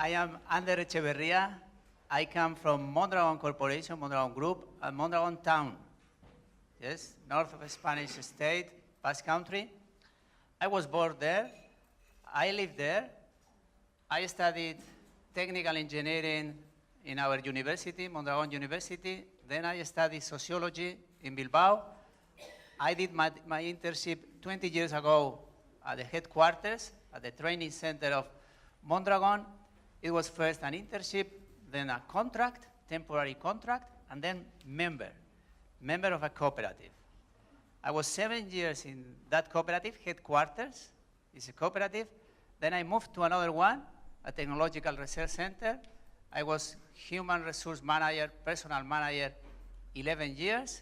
I am Anderja Exteberrie. I come from Mondragon Corporation, Mondragon Group, and Mondragon Town. Yes, north of a Spanish state, Basque Country. I was born there. I lived there. I studied technical engineering in our university, Mondragon University. Then I studied sociology in Bilbao. I did my internship 20 years ago at the headquarters, at the training center of Mondragon. It was first an internship, then a contract, temporary contract, and then member of a cooperative. I was 7 years in that cooperative, headquarters, it's a cooperative. Then I moved to another one, a technological research center. I was human resource manager, personal manager, 11 years.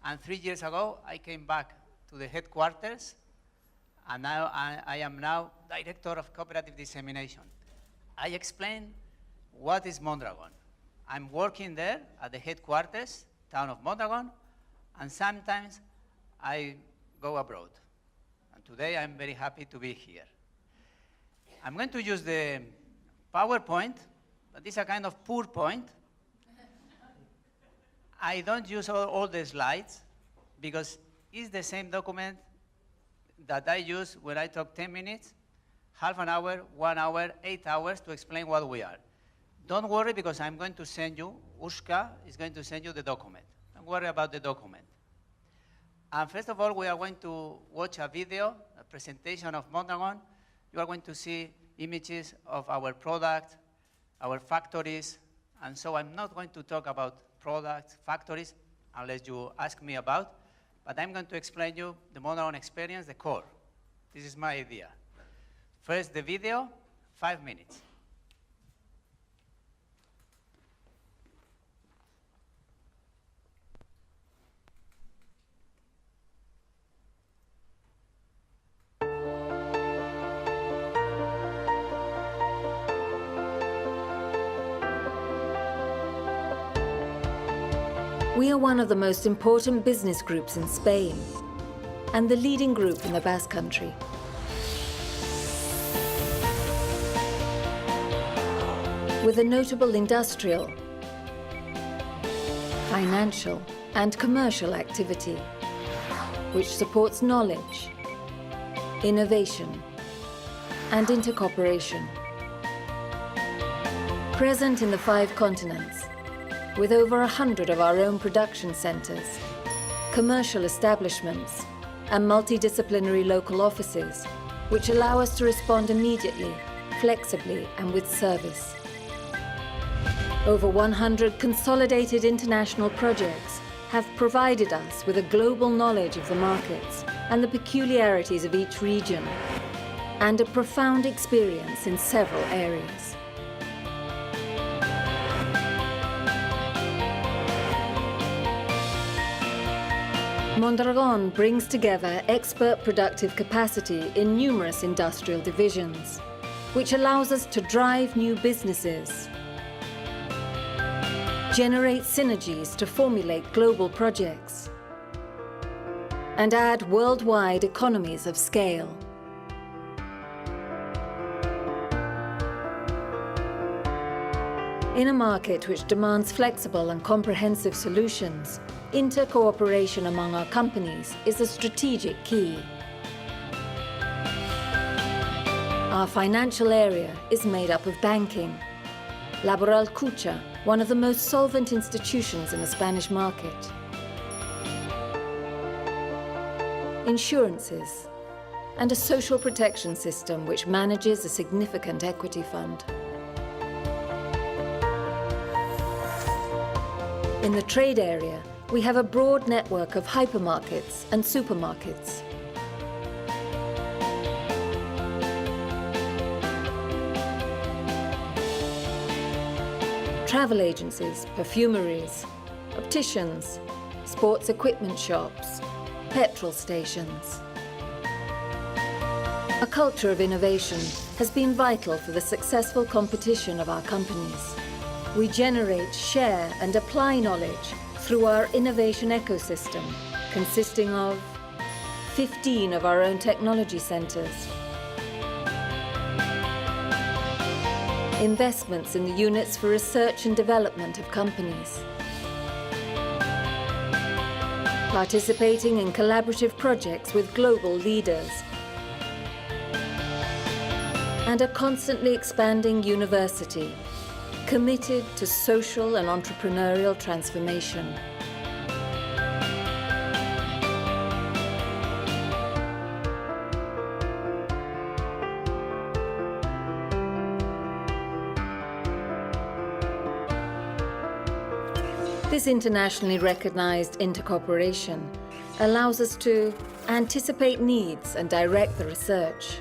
And 3 years ago, I came back to the headquarters, and now I am now director of cooperative dissemination. I explain what is Mondragon. I'm working there at the headquarters, town of Mondragon, and sometimes I go abroad. And today I'm very happy to be here. I'm going to use the PowerPoint, but it's a kind of PowerPoint. I don't use all the slides because it's the same document that I use when I talk 10 minutes, half an hour, 1 hour, 8 hours to explain what we are. Don't worry because I'm going to send you, Ushka is going to send you the document. Don't worry about the document. And first of all, we are going to watch a video, a presentation of Mondragon. You are going to see images of our product, our factories, and so I'm not going to talk about products, factories, unless you ask me about, but I'm going to explain you the Mondragon experience, the core. This is my idea. First, the video, 5 minutes. We are one of the most important business groups in Spain and the leading group in the Basque Country. With a notable industrial, financial and commercial activity which supports knowledge, innovation and intercooperation. Present in the 5 continents, with over 100 of our own production centres, commercial establishments, and multidisciplinary local offices, which allow us to respond immediately, flexibly, and with service. Over 100 consolidated international projects have provided us with a global knowledge of the markets and the peculiarities of each region, and a profound experience in several areas. Mondragon brings together expert productive capacity in numerous industrial divisions, which allows us to drive new businesses, generate synergies to formulate global projects, and add worldwide economies of scale. In a market which demands flexible and comprehensive solutions, inter-cooperation among our companies is a strategic key. Our financial area is made up of banking, Laboral Cucha, one of the most solvent institutions in the Spanish market, insurances, and a social protection system which manages a significant equity fund. In the trade area, we have a broad network of hypermarkets and supermarkets. Travel agencies, perfumeries, opticians, sports equipment shops, petrol stations. A culture of innovation has been vital for the successful competition of our companies. We generate, share, and apply knowledge through our innovation ecosystem, consisting of 15 of our own technology centers, investments in the units for research and development of companies, participating in collaborative projects with global leaders, and a constantly expanding university, committed to social and entrepreneurial transformation. This internationally recognized intercooperation allows us to anticipate needs and direct the research,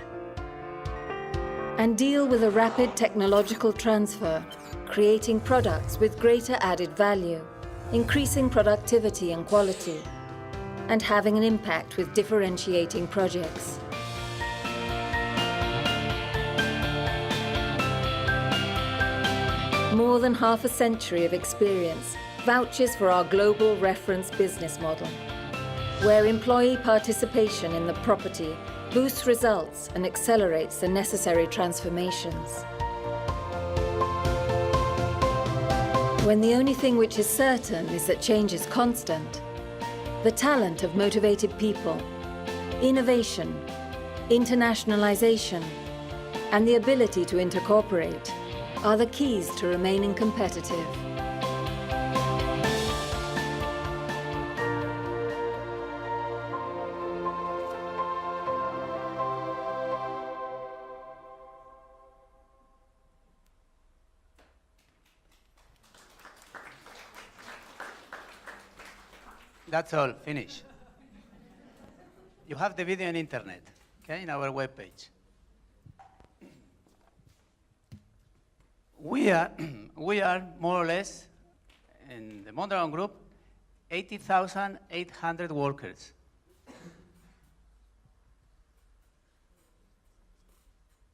and deal with a rapid technological transfer, creating products with greater added value, increasing productivity and quality, and having an impact with differentiating projects. More than half a century of experience vouches for our global reference business model, where employee participation in the property boosts results and accelerates the necessary transformations. When the only thing which is certain is that change is constant, the talent of motivated people, innovation, internationalization, and the ability to intercooperate are the keys to remaining competitive. That's all, finish. You have the video on internet, okay, in our webpage. We are more or less, in the Mondragon group, 80,800 workers.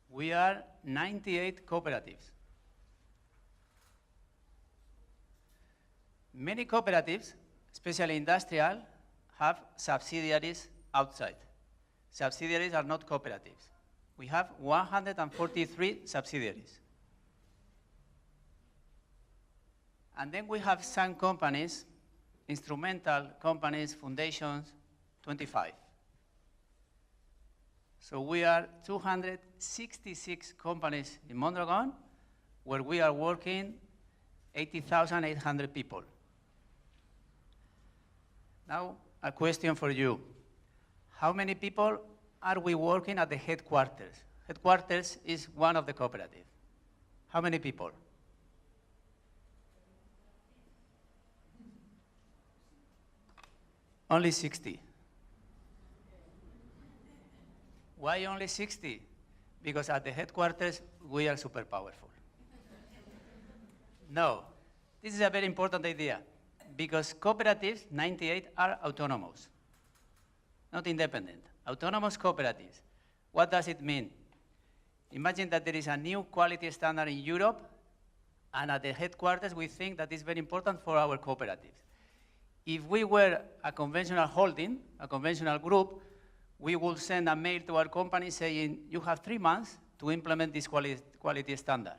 We are 98 cooperatives. Many cooperatives, especially industrial, have subsidiaries outside. Subsidiaries are not cooperatives. We have 143 subsidiaries. And then we have some companies, instrumental companies, foundations, 25. So we are 266 companies in Mondragon, where we are working 80,800 people. Now, a question for you. How many people are we working at the headquarters? Headquarters is one of the cooperatives. How many people? Only 60. Why only 60? Because at the headquarters, we are super powerful. No, this is a very important idea. Because cooperatives, 98, are autonomous, not independent. Autonomous cooperatives. What does it mean? Imagine that there is a new quality standard in Europe, and at the headquarters we think that is very important for our cooperatives. If we were a conventional holding, a conventional group, we would send a mail to our company saying, you have 3 months to implement this quality standard.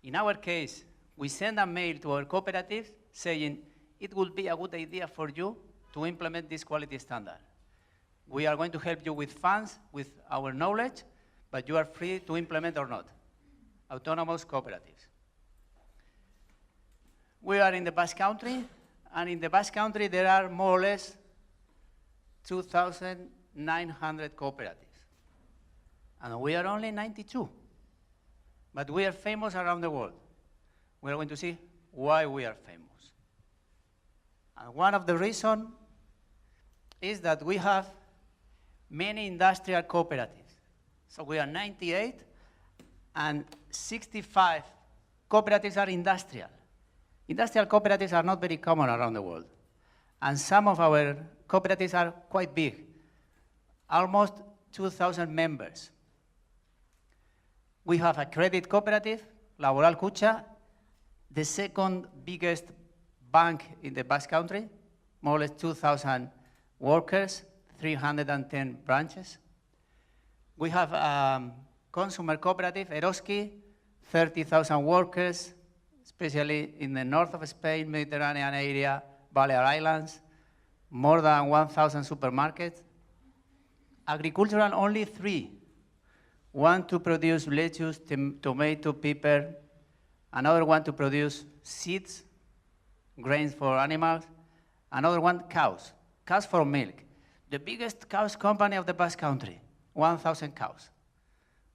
In our case, we send a mail to our cooperatives saying, it would be a good idea for you to implement this quality standard. We are going to help you with funds, with our knowledge, but you are free to implement or not. Autonomous cooperatives. We are in the Basque Country, and in the Basque Country there are more or less 2,900 cooperatives. And we are only 92. But we are famous around the world. We are going to see why we are famous. And one of the reasons is that we have many industrial cooperatives. So we are 98, and 65 cooperatives are industrial. Industrial cooperatives are not very common around the world. And some of our cooperatives are quite big, almost 2,000 members. We have a credit cooperative, Laboral Kutxa, the second biggest bank in the Basque Country, more or less 2,000 workers, 310 branches. We have a consumer cooperative, Eroski, 30,000 workers, especially in the north of Spain, Mediterranean area, Balear Islands, more than 1,000 supermarkets. Agricultural, only 3. One to produce lettuce, tomato, pepper, another one to produce seeds, grains for animals, another one cows for milk. The biggest cows company of the Basque Country, 1,000 cows.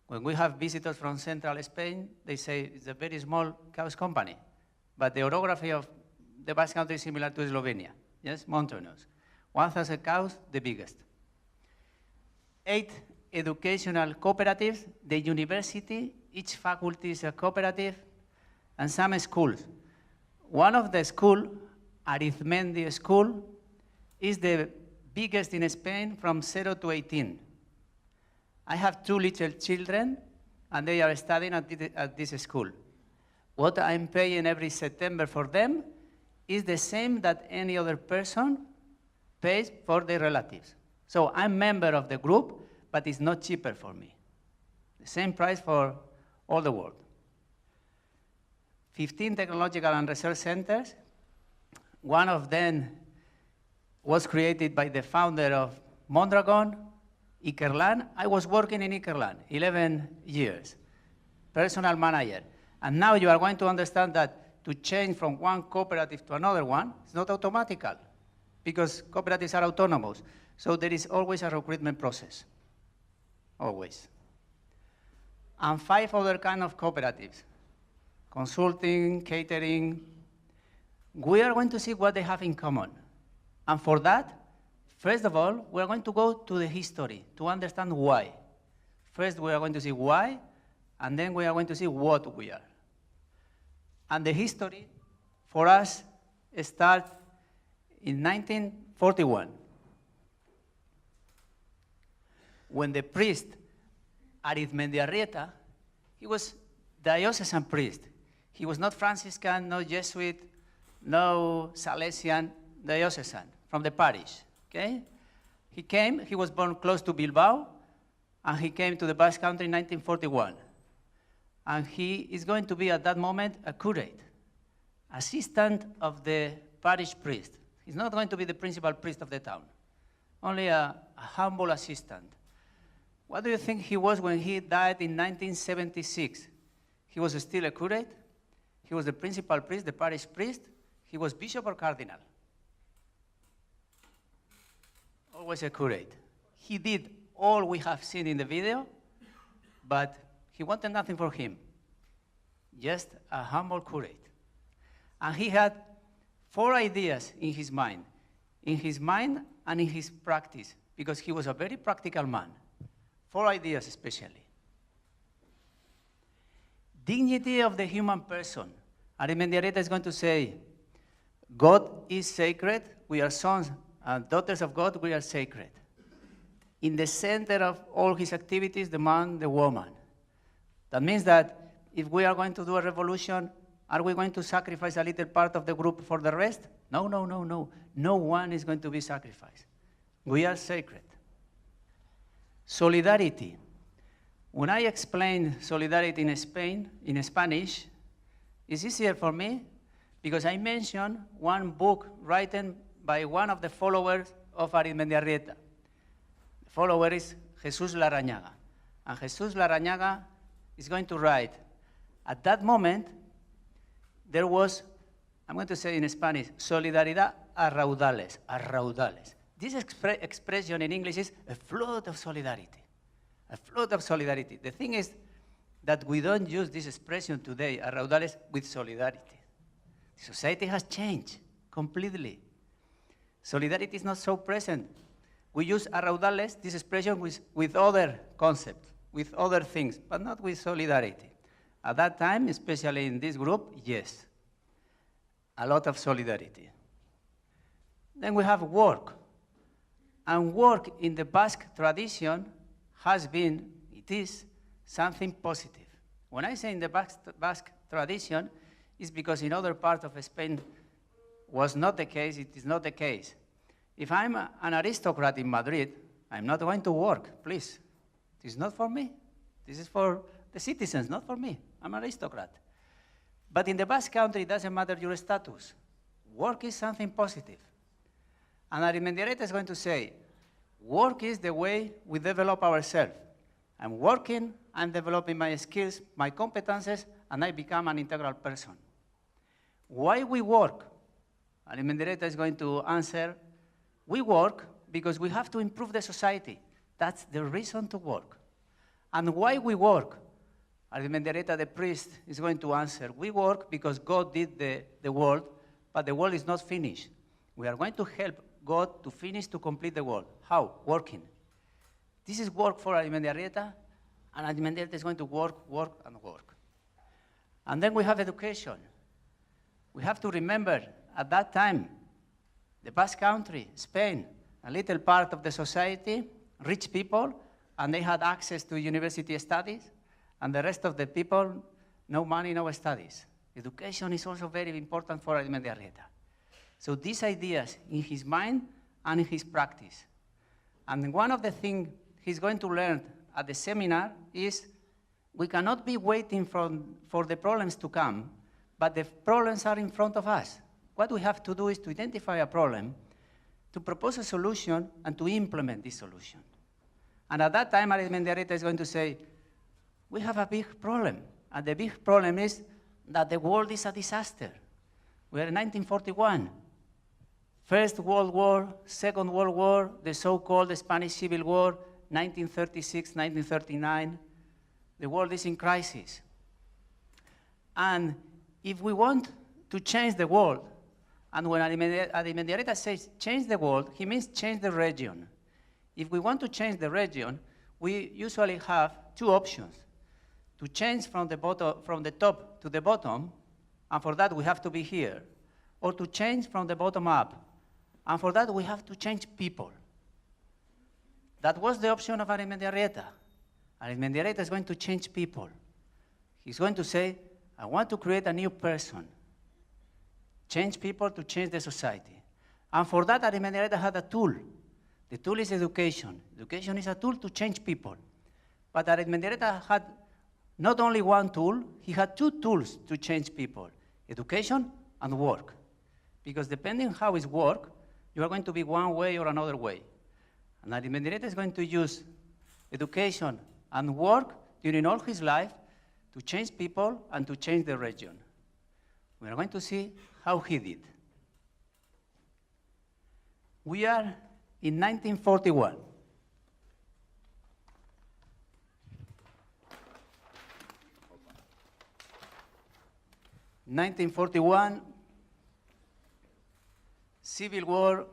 When we have visitors from central Spain, they say it's a very small cows company, but the orography of the Basque Country is similar to Slovenia, yes, mountainous. 1,000 cows, the biggest. 8 educational cooperatives, the university, each faculty is a cooperative, and some schools. One of the schools, Arizmendi School, is the biggest in Spain from 0 to 18. I have 2 little children, and they are studying at this school. What I'm paying every September for them is the same that any other person pays for their relatives. So I'm a member of the group, but it's not cheaper for me. The same price for all the world. 15 technological and research centers. One of them was created by the founder of Mondragon, Ikerlan. I was working in Ikerlan 11 years, personal manager. And now you are going to understand that to change from one cooperative to another one, it's not automatical, because cooperatives are autonomous. So there is always a recruitment process, always. And 5 other kind of cooperatives, consulting, catering. We are going to see what they have in common. And for that, first of all, we are going to go to the history to understand why. First, we are going to see why, and then we are going to see what we are. And the history, for us, starts in 1941, when the priest, Arizmendiarrieta, he was diocesan priest. He was not Franciscan, no Jesuit, no Salesian, diocesan, from the parish, okay? He came, he was born close to Bilbao, and he came to the Basque Country in 1941. And he is going to be, at that moment, a curate, assistant of the parish priest. He's not going to be the principal priest of the town, only a humble assistant. What do you think he was when he died in 1976? He was still a curate. He was the principal priest, the parish priest. He was bishop or cardinal. Always a curate. He did all we have seen in the video, but he wanted nothing for him, just a humble curate. And he had 4 ideas in his mind and in his practice, because he was a very practical man. 4 ideas especially. Dignity of the human person. Arizmendiarrieta is going to say, God is sacred, we are sons and daughters of God, we are sacred. In the center of all his activities, the man, the woman. That means that if we are going to do a revolution, are we going to sacrifice a little part of the group for the rest? No, no, no, no. No one is going to be sacrificed. We are sacred. Solidarity. When I explain solidarity in Spain, in Spanish, it's easier for me because I mention one book written by one of the followers of Arizmendiarrieta. The follower is Jesús Larrañaga. And Jesús Larrañaga is going to write, at that moment, there was, I'm going to say in Spanish, solidaridad a raudales, a raudales. This expression in English is a flood of solidarity, a flood of solidarity. The thing is that we don't use this expression today, a raudales, with solidarity. Society has changed completely. Solidarity is not so present. We use a raudales, this expression, with other concepts, with other things, but not with solidarity. At that time, especially in this group, yes, a lot of solidarity. Then we have work. And work in the Basque tradition has been, it is, something positive. When I say in the Basque tradition, it's because in other parts of Spain was not the case, it is not the case. If I'm an aristocrat in Madrid, I'm not going to work, please. This is not for me. This is for the citizens, not for me. I'm an aristocrat. But in the Basque Country, it doesn't matter your status. Work is something positive. And Arizmendiarrieta is going to say, work is the way we develop ourselves. I'm working, I'm developing my skills, my competences, and I become an integral person. Why we work? Arizmendiarrieta is going to answer, we work because we have to improve the society. That's the reason to work. And why we work? Arizmendiarrieta, the priest, is going to answer, we work because God did the world, but the world is not finished. We are going to help God to finish, to complete the world. How? Working. This is work for Arizmendiarrieta, and Arizmendiarrieta is going to work, work, and work. And then we have education. We have to remember, at that time, the Basque Country, Spain, a little part of the society, rich people, and they had access to university studies, and the rest of the people, no money, no studies. Education is also very important for Arizmendiarrieta. So these ideas in his mind and in his practice. And one of the things he's going to learn at the seminar is we cannot be waiting for the problems to come, but the problems are in front of us. What we have to do is to identify a problem, to propose a solution, and to implement this solution. And at that time, Arizmendiarrieta is going to say, we have a big problem. And the big problem is that the world is a disaster. We are in 1941. First World War, Second World War, the so-called Spanish Civil War, 1936, 1939. The world is in crisis. And if we want to change the world, and when Arizmendiarrieta says change the world, he means change the region. If we want to change the region, we usually have two options. To change from the top to the bottom, and for that we have to be here, or to change from the bottom up, and for that we have to change people. That was the option of Arizmendiarrieta. Arizmendiarrieta is going to change people. He's going to say, I want to create a new person. Change people to change the society. And for that, Arizmendiarrieta had a tool. The tool is education. Education is a tool to change people. But Arizmendiarrieta had not only one tool, he had two tools to change people, education and work. Because depending on how it's work, you are going to be one way or another way. And Arizmendiarrieta is going to use education and work during all his life to change people and to change the region. We are going to see how he did. We are in 1941. In 1941, Civil War,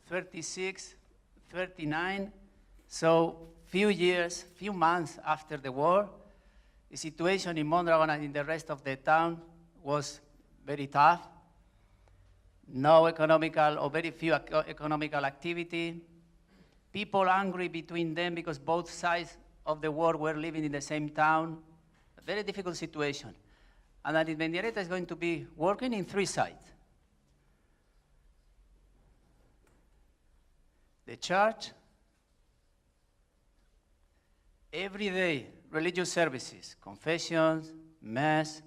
36, 39, so few months after the war, the situation in Mondragon and in the rest of the town was very tough. No economical, or very few economical activity. People angry between them because both sides of the war were living in the same town. A very difficult situation. And Arizmendiarrieta is going to be working in three sites. The church, every day, religious services, confessions, mass.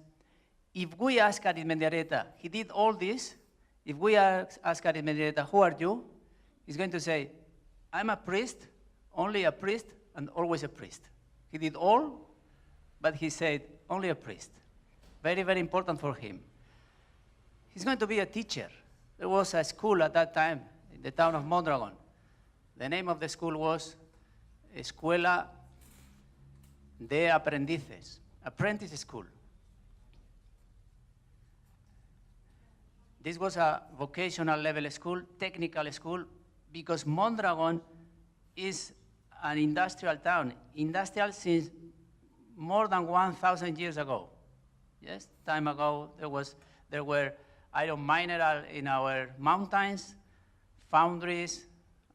If we ask Arizmendiarrieta, he did all this. If we ask Arizmendiarrieta, who are you? He's going to say, I'm a priest, only a priest, and always a priest. He did all, but he said, only a priest. Very, very important for him. He's going to be a teacher. There was a school at that time in the town of Mondragon. The name of the school was Escuela de Aprendices, apprentice school. This was a vocational level school, technical school, because Mondragon is an industrial town, industrial since more than 1,000 years ago. Yes, time ago there were iron mineral in our mountains, foundries,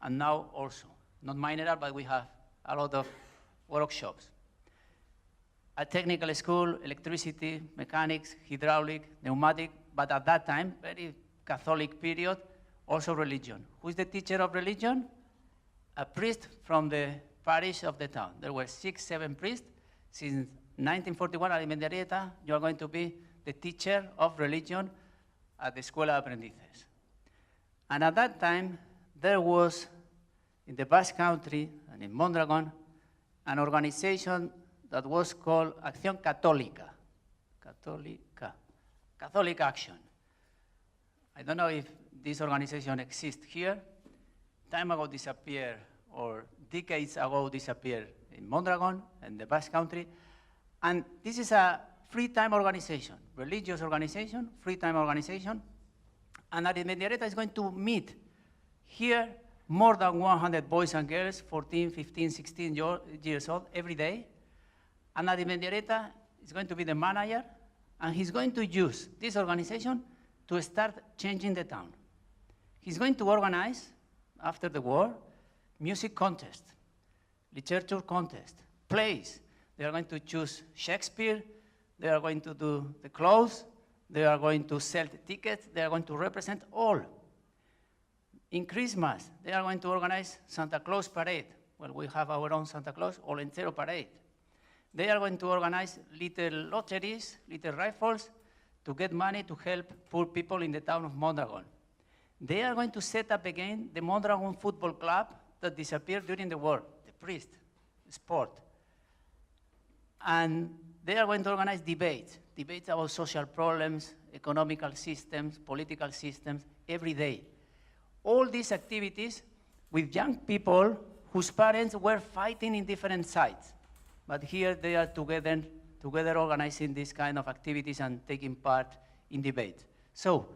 and now also, not mineral, but we have a lot of workshops. A technical school, electricity, mechanics, hydraulic, pneumatic, but at that time, very Catholic period, also religion. Who is the teacher of religion? A priest from the parish of the town. There were 6, 7 priests since 1941, Alimendarieta, you are going to be the teacher of religion at the Escuela de Aprendices. And at that time, there was, in the Basque Country and in Mondragon, an organization that was called Acción Católica. Catholic Action. I don't know if this organization exists here. Time ago disappeared, or decades ago disappeared in Mondragon and the Basque Country. And this is a free-time organization, religious organization, free-time organization. And Alimendarieta is going to meet here more than 100 boys and girls, 14, 15, 16 years old, every day. And Alimendarieta is going to be the manager, and he's going to use this organization to start changing the town. He's going to organize, after the war, music contest, literature contest, plays. They are going to choose Shakespeare, they are going to do the clothes, they are going to sell the tickets, they are going to represent all. In Christmas, they are going to organize Santa Claus parade. Well, we have our own Santa Claus, All Entero parade. They are going to organize little lotteries, little raffles, to get money to help poor people in the town of Mondragon. They are going to set up again the Mondragon Football Club that disappeared during the war, the priest, the sport. And they are going to organize debates about social problems, economical systems, political systems, every day. All these activities with young people whose parents were fighting in different sides. But here they are together organizing these kind of activities and taking part in debates. So,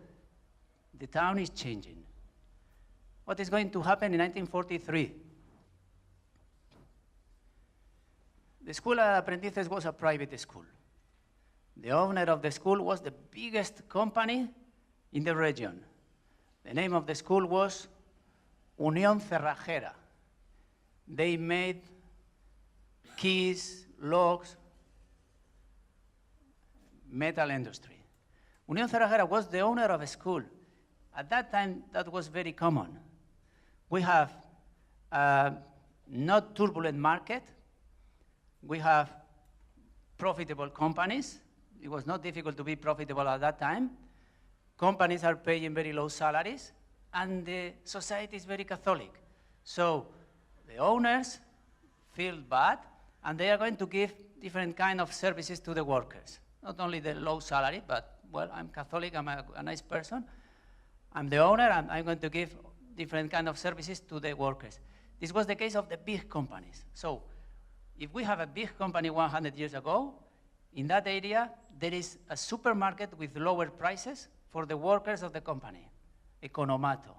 the town is changing. What is going to happen in 1943? The Escuela de Aprendices was a private school. The owner of the school was the biggest company in the region. The name of the school was Unión Cerrajera. They made keys, locks, metal industry. Unión Cerrajera was the owner of a school. At that time, that was very common. We have a not turbulent market. We have profitable companies. It was not difficult to be profitable at that time. Companies are paying very low salaries, and the society is very Catholic. So the owners feel bad, and they are going to give different kind of services to the workers. Not only the low salary, but, well, I'm Catholic, I'm a nice person. I'm the owner, and I'm going to give different kind of services to the workers. This was the case of the big companies. So if we have a big company 100 years ago, in that area, there is a supermarket with lower prices for the workers of the company, economato.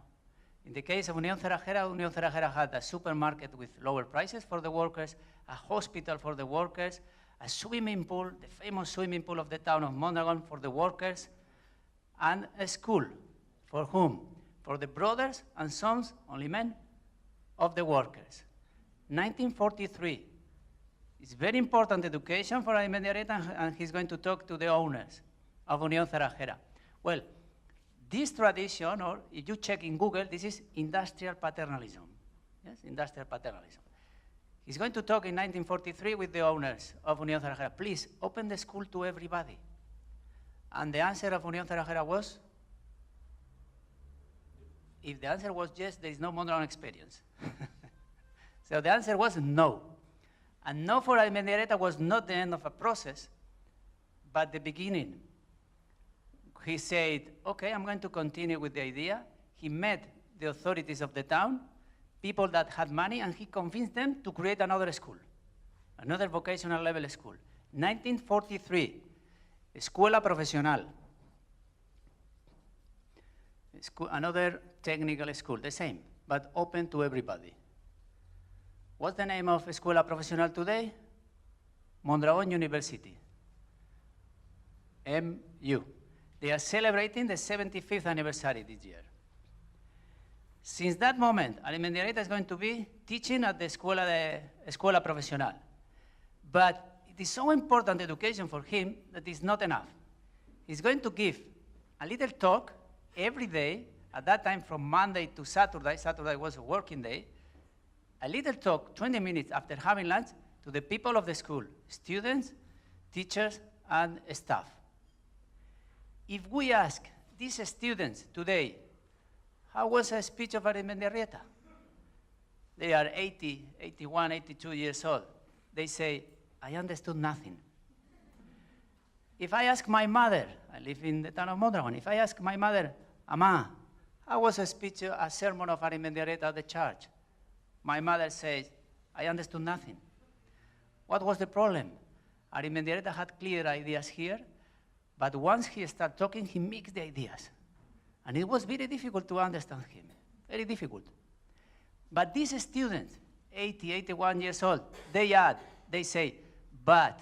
In the case of Unión Cerrajera had a supermarket with lower prices for the workers, a hospital for the workers, a swimming pool, the famous swimming pool of the town of Mondragon for the workers, and a school. For whom? For the brothers and sons, only men, of the workers. 1943. It's very important education for Alimendarieta, and he's going to talk to the owners of Unión Cerrajera. Well, this tradition, or if you check in Google, this is industrial paternalism. Yes, industrial paternalism. He's going to talk in 1943 with the owners of Unión Cerrajera. Please, open the school to everybody. And the answer of Unión Cerrajera was, if the answer was yes, there is no Mondragon experience. So the answer was no. And no for Alimendarieta was not the end of a process, but the beginning. He said, okay, I'm going to continue with the idea. He met the authorities of the town, people that had money, and he convinced them to create another school, another vocational level school. 1943, Escuela Profesional. Another technical school, the same, but open to everybody. What's the name of Escuela Profesional today? Mondragon University, MU. They are celebrating the 75th anniversary this year. Since that moment, Alimendarieta is going to be teaching at the Escuela Profesional. But it is so important education for him that it's not enough. He's going to give a little talk every day, at that time from Monday to Saturday. Saturday was a working day. A little talk, 20 minutes after having lunch, to the people of the school, students, teachers and staff. If we ask these students today, how was a speech of Anderja? They are 80, 81, 82 years old. They say, I understood nothing. If I ask my mother, I live in the town of Mondragon, if I ask my mother, Ama, how was a speech, a sermon of Anderja at the church? My mother says, I understood nothing. What was the problem? Anderja had clear ideas here, but once he started talking, he mixed the ideas. And it was very difficult to understand him, very difficult. But these students, 80, 81 years old, they say, but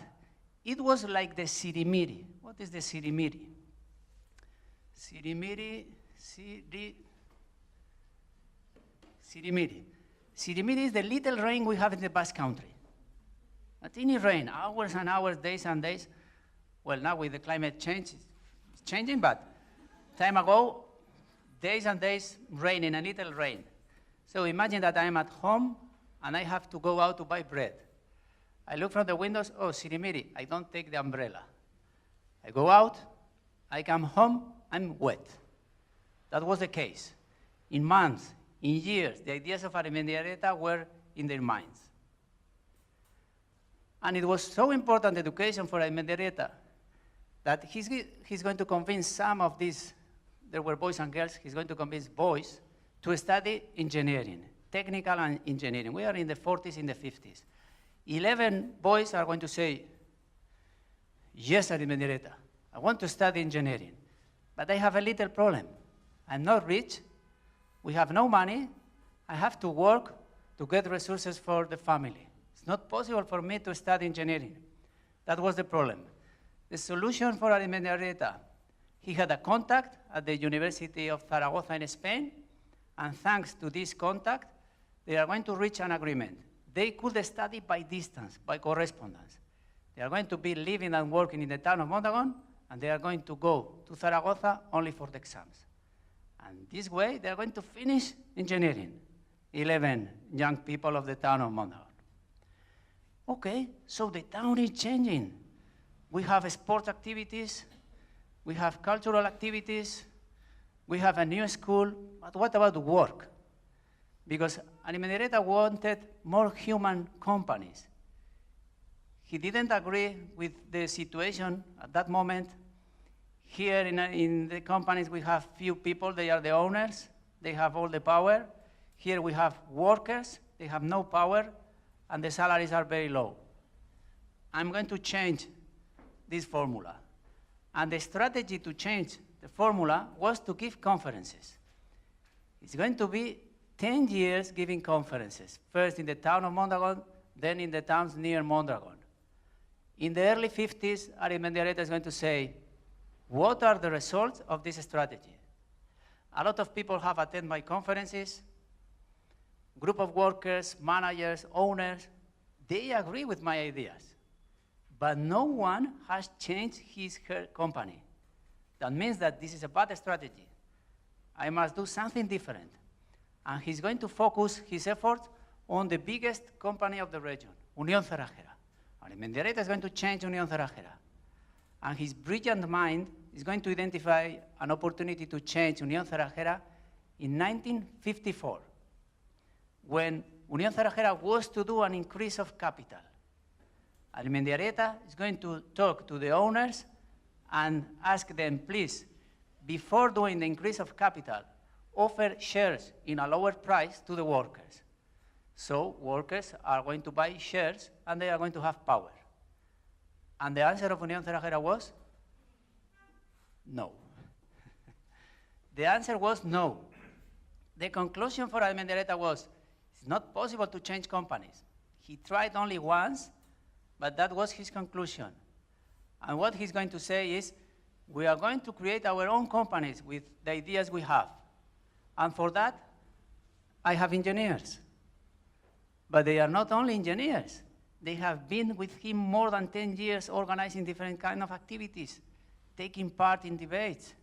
it was like the sirimiri. What is the sirimiri? Sirimiri. Sirimiri is the little rain we have in the Basque Country. Not any rain, hours and hours, days and days. Well, now with the climate change, it's changing, but time ago, days and days raining, a little rain. So imagine that I'm at home and I have to go out to buy bread. I look from the windows, oh, sirimiri, I don't take the umbrella. I go out, I come home, I'm wet. That was the case. In months, in years, the ideas of Anderja were in their minds. And it was so important education for Anderja that he's going to convince some of these, there were boys and girls, he's going to convince boys to study engineering, technical and engineering. We are in the 40s, in the 50s. 11 boys are going to say, yes, Anderja, I want to study engineering, but I have a little problem. I'm not rich, we have no money, I have to work to get resources for the family. It's not possible for me to study engineering. That was the problem. The solution for Anderja, he had a contact at the University of Zaragoza in Spain, and thanks to this contact, they are going to reach an agreement. They could study by distance, by correspondence. They are going to be living and working in the town of Mondragon, and they are going to go to Zaragoza only for the exams. And this way, they are going to finish engineering, 11 young people of the town of Mondragon. Okay, so the town is changing. We have sport activities, we have cultural activities, we have a new school, but what about work? Because Anderja wanted more human companies. He didn't agree with the situation at that moment. Here in the companies we have few people, they are the owners, they have all the power. Here we have workers, they have no power, and the salaries are very low. I'm going to change this formula. And the strategy to change the formula was to give conferences. It's going to be 10 years giving conferences, first in the town of Mondragon, then in the towns near Mondragon. In the early 50s, Anderja is going to say, what are the results of this strategy? A lot of people have attended my conferences, group of workers, managers, owners, they agree with my ideas. But no one has changed her company. That means that this is a bad strategy. I must do something different. And he's going to focus his efforts on the biggest company of the region, Unión Cerrajera. Anderja is going to change Unión Cerrajera. And his brilliant mind is going to identify an opportunity to change Unión Cerrajera in 1954, when Unión Cerrajera was to do an increase of capital. Anderja is going to talk to the owners and ask them, please, before doing the increase of capital, offer shares in a lower price to the workers. So workers are going to buy shares and they are going to have power. And the answer of Unión Cerrajera was no. The answer was no. The conclusion for Anderja was, it's not possible to change companies. He tried only once, but that was his conclusion. And what he's going to say is, we are going to create our own companies with the ideas we have. And for that, I have engineers. But they are not only engineers. They have been with him more than 10 years organizing different kinds of activities, taking part in debates.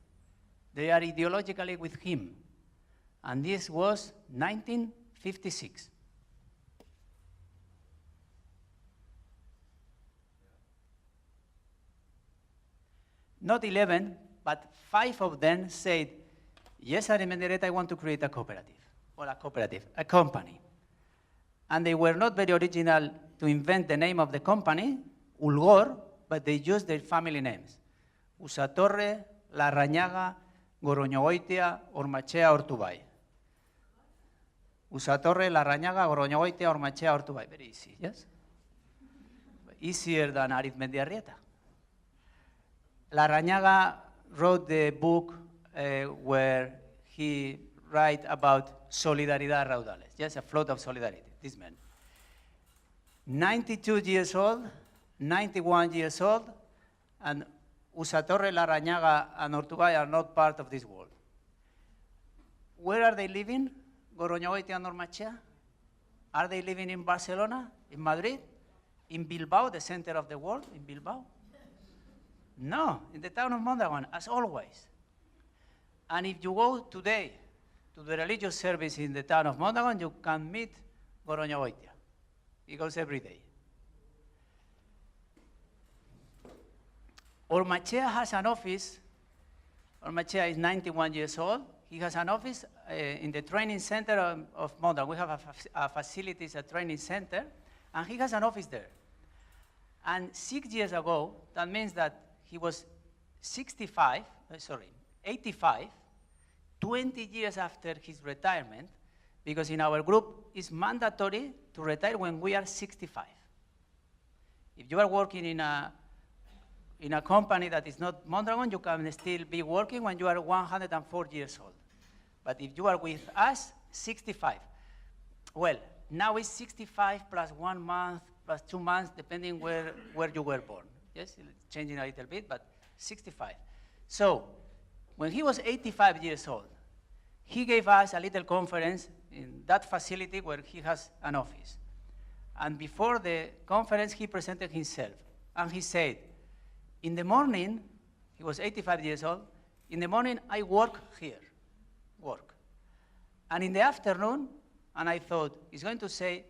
They are ideologically with him. And this was 1956. not 11, but 5 of them said, yes, I want to create a cooperative, or a company. And they were not very original to invent the name of the company, Ulgor, but they used their family names. Usatorre, Larrañaga, Goroñogoitia, Ormachea, Ortubay. Usatorre, Larrañaga, Goroñogoitia, Ormachea, Ortubay. Very easy, yes? Easier than Arizmendiarrieta. Larrañaga wrote the book where he write about Solidaridad Raudales, yes, a float of solidarity, this man. 92 years old, 91 years old, and Usatorre, Larrañaga, and Ortubay are not part of this world. Where are they living? Goroñogoitia and Ormachea? Are they living in Barcelona, in Madrid, in Bilbao, the center of the world, in Bilbao? No, in the town of Mondragon, as always. And if you go today to the religious service in the town of Mondragon, you can meet Goroñogoitia. He goes every day. Ormachea has an office. Ormachea is 91 years old. He has an office in the training center of Mondragon. We have a facilities, a training center, and he has an office there. And 6 years ago, that means that he was 85, 20 years after his retirement, because in our group it's mandatory to retire when we are 65. If you are working in a company that is not Mondragon, you can still be working when you are 104 years old. But if you are with us, 65. Well, now it's 65 plus 1 month, plus 2 months, depending where you were born. Yes, it's changing a little bit, but 65. So, when he was 85 years old, he gave us a little conference in that facility where he has an office. And before the conference, he presented himself. And he said, in the morning, he was 85 years old, in the morning I work here, work. And in the afternoon, and I thought, he's going to say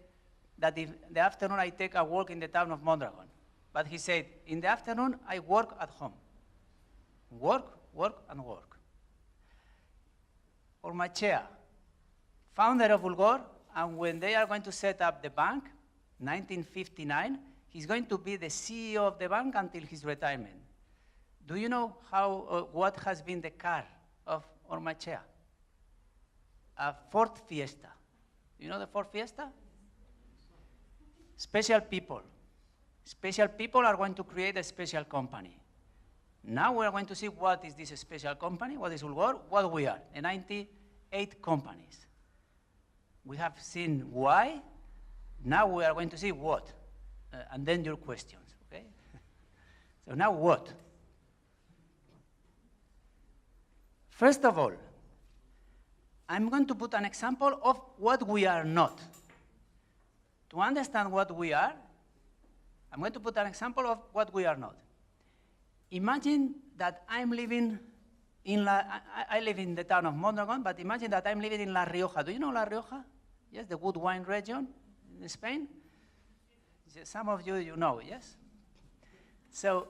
that in the afternoon I take a walk in the town of Mondragon. But he said, in the afternoon I work at home. Work, work, and work. Ormachea, founder of Ulgor, and when they are going to set up the bank, 1959, he's going to be the CEO of the bank until his retirement. Do you know what has been the car of Ormachea? A Ford Fiesta. Do you know the Ford Fiesta? Special people. Special people are going to create a special company. Now we are going to see what is this special company, what is Ulgor, what we are, the 98 companies. We have seen why, now we are going to see what, and then your questions, okay? So now what? First of all, I'm going to put an example of what we are not. To understand what we are, I'm going to put an example of what we are not. Imagine that I'm living in I live in the town of Mondragon, but imagine that I'm living in La Rioja. Do you know La Rioja? Yes, the good wine region in Spain. Some of you know, yes? So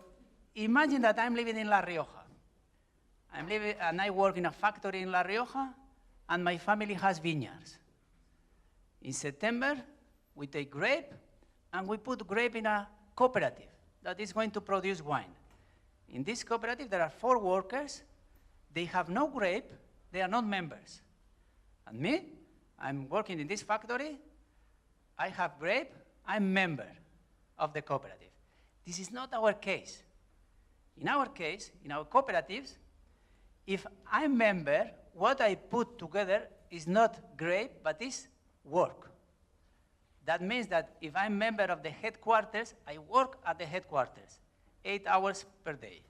imagine that I'm living in La Rioja. I'm living, and I work in a factory in La Rioja, and my family has vineyards. In September, we take grape, and we put grape in a cooperative that is going to produce wine. In this cooperative, there are 4 workers. They have no grape. They are not members. And me, I'm working in this factory. I have grape. I'm member of the cooperative. This is not our case. In our case, in our cooperatives, if I'm member, what I put together is not grape, but is work. That means that if I'm member of the headquarters, I work at the headquarters, 8 hours per day.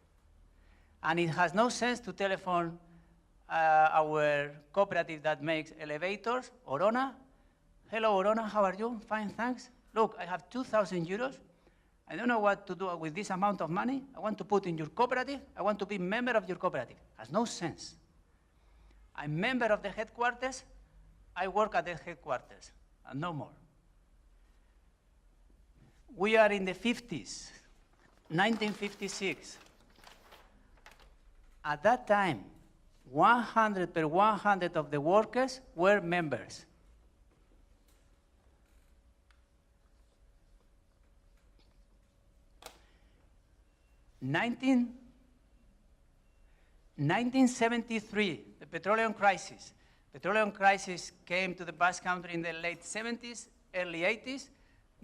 And it has no sense to telephone our cooperative that makes elevators, Orona. Hello, Orona, how are you? Fine, thanks. Look, I have 2,000 euros. I don't know what to do with this amount of money. I want to put in your cooperative. I want to be member of your cooperative. Has no sense. I'm member of the headquarters. I work at the headquarters, and no more. We are in the 50s, 1956. At that time, 100 per 100 of the workers were members. In 1973, the petroleum crisis. Petroleum crisis came to the Basque Country in the late 70s, early 80s.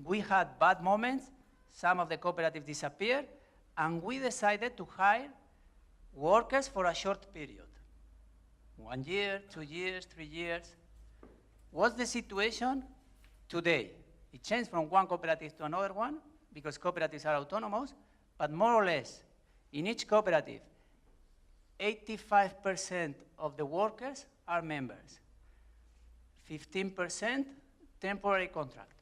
We had bad moments. Some of the cooperatives disappeared, and we decided to hire workers for a short period. 1 year, 2 years, 3 years. What's the situation today? It changed from one cooperative to another one because cooperatives are autonomous, but more or less, in each cooperative, 85% of the workers are members. 15% temporary contract.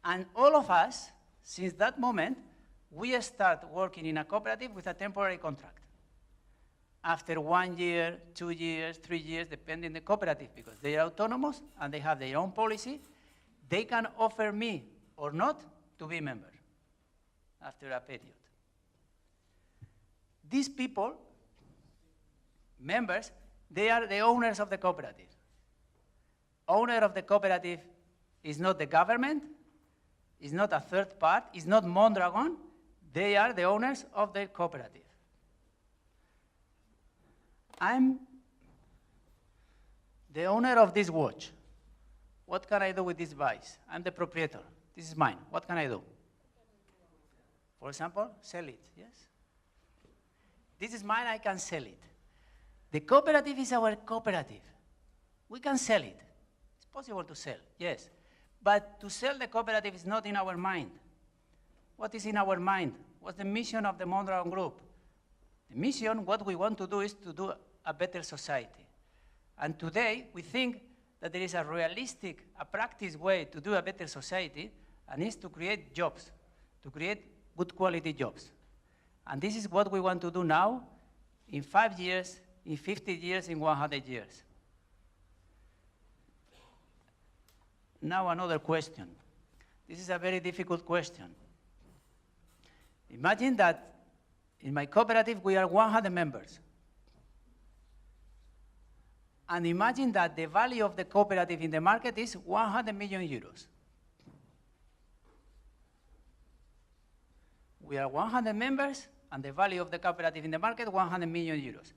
And all of us, since that moment, we start working in a cooperative with a temporary contract. After 1 year, 2 years, 3 years, depending on the cooperative, because they are autonomous and they have their own policy, they can offer me or not to be a member after a period. These people, members, they are the owners of the cooperative. Owner of the cooperative is not the government, is not a third part, is not Mondragon. They are the owners of the cooperative. I'm the owner of this watch. What can I do with this device? I'm the proprietor. This is mine. What can I do? For example, sell it, yes? This is mine, I can sell it. The cooperative is our cooperative. We can sell it. It's possible to sell, yes. But to sell the cooperative is not in our mind. What is in our mind? What's the mission of the Mondragon Group? The mission, what we want to do is to do a better society. And today, we think that there is a realistic, a practice way to do a better society, and is to create jobs, to create good quality jobs. And this is what we want to do now, in 5 years, in 50 years, in 100 years. Now another question. This is a very difficult question. Imagine that in my cooperative we are 100 members. And imagine that the value of the cooperative in the market is 100 million euros. We are 100 members, and the value of the cooperative in the market, 100 million euros.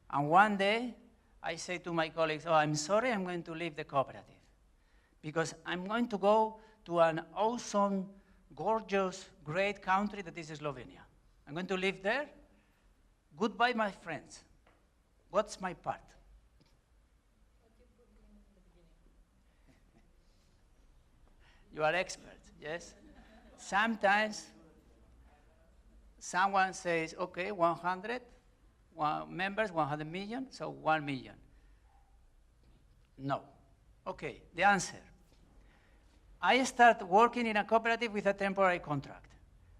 And one day, I say to my colleagues, oh, I'm sorry, I'm going to leave the cooperative, because I'm going to go to an awesome, gorgeous, great country that is Slovenia. I'm going to live there. Goodbye, my friends. What's my part? You are experts, yes? Sometimes someone says, okay, 100 members, 100 million, so 1 million. No. Okay, the answer. I start working in a cooperative with a temporary contract.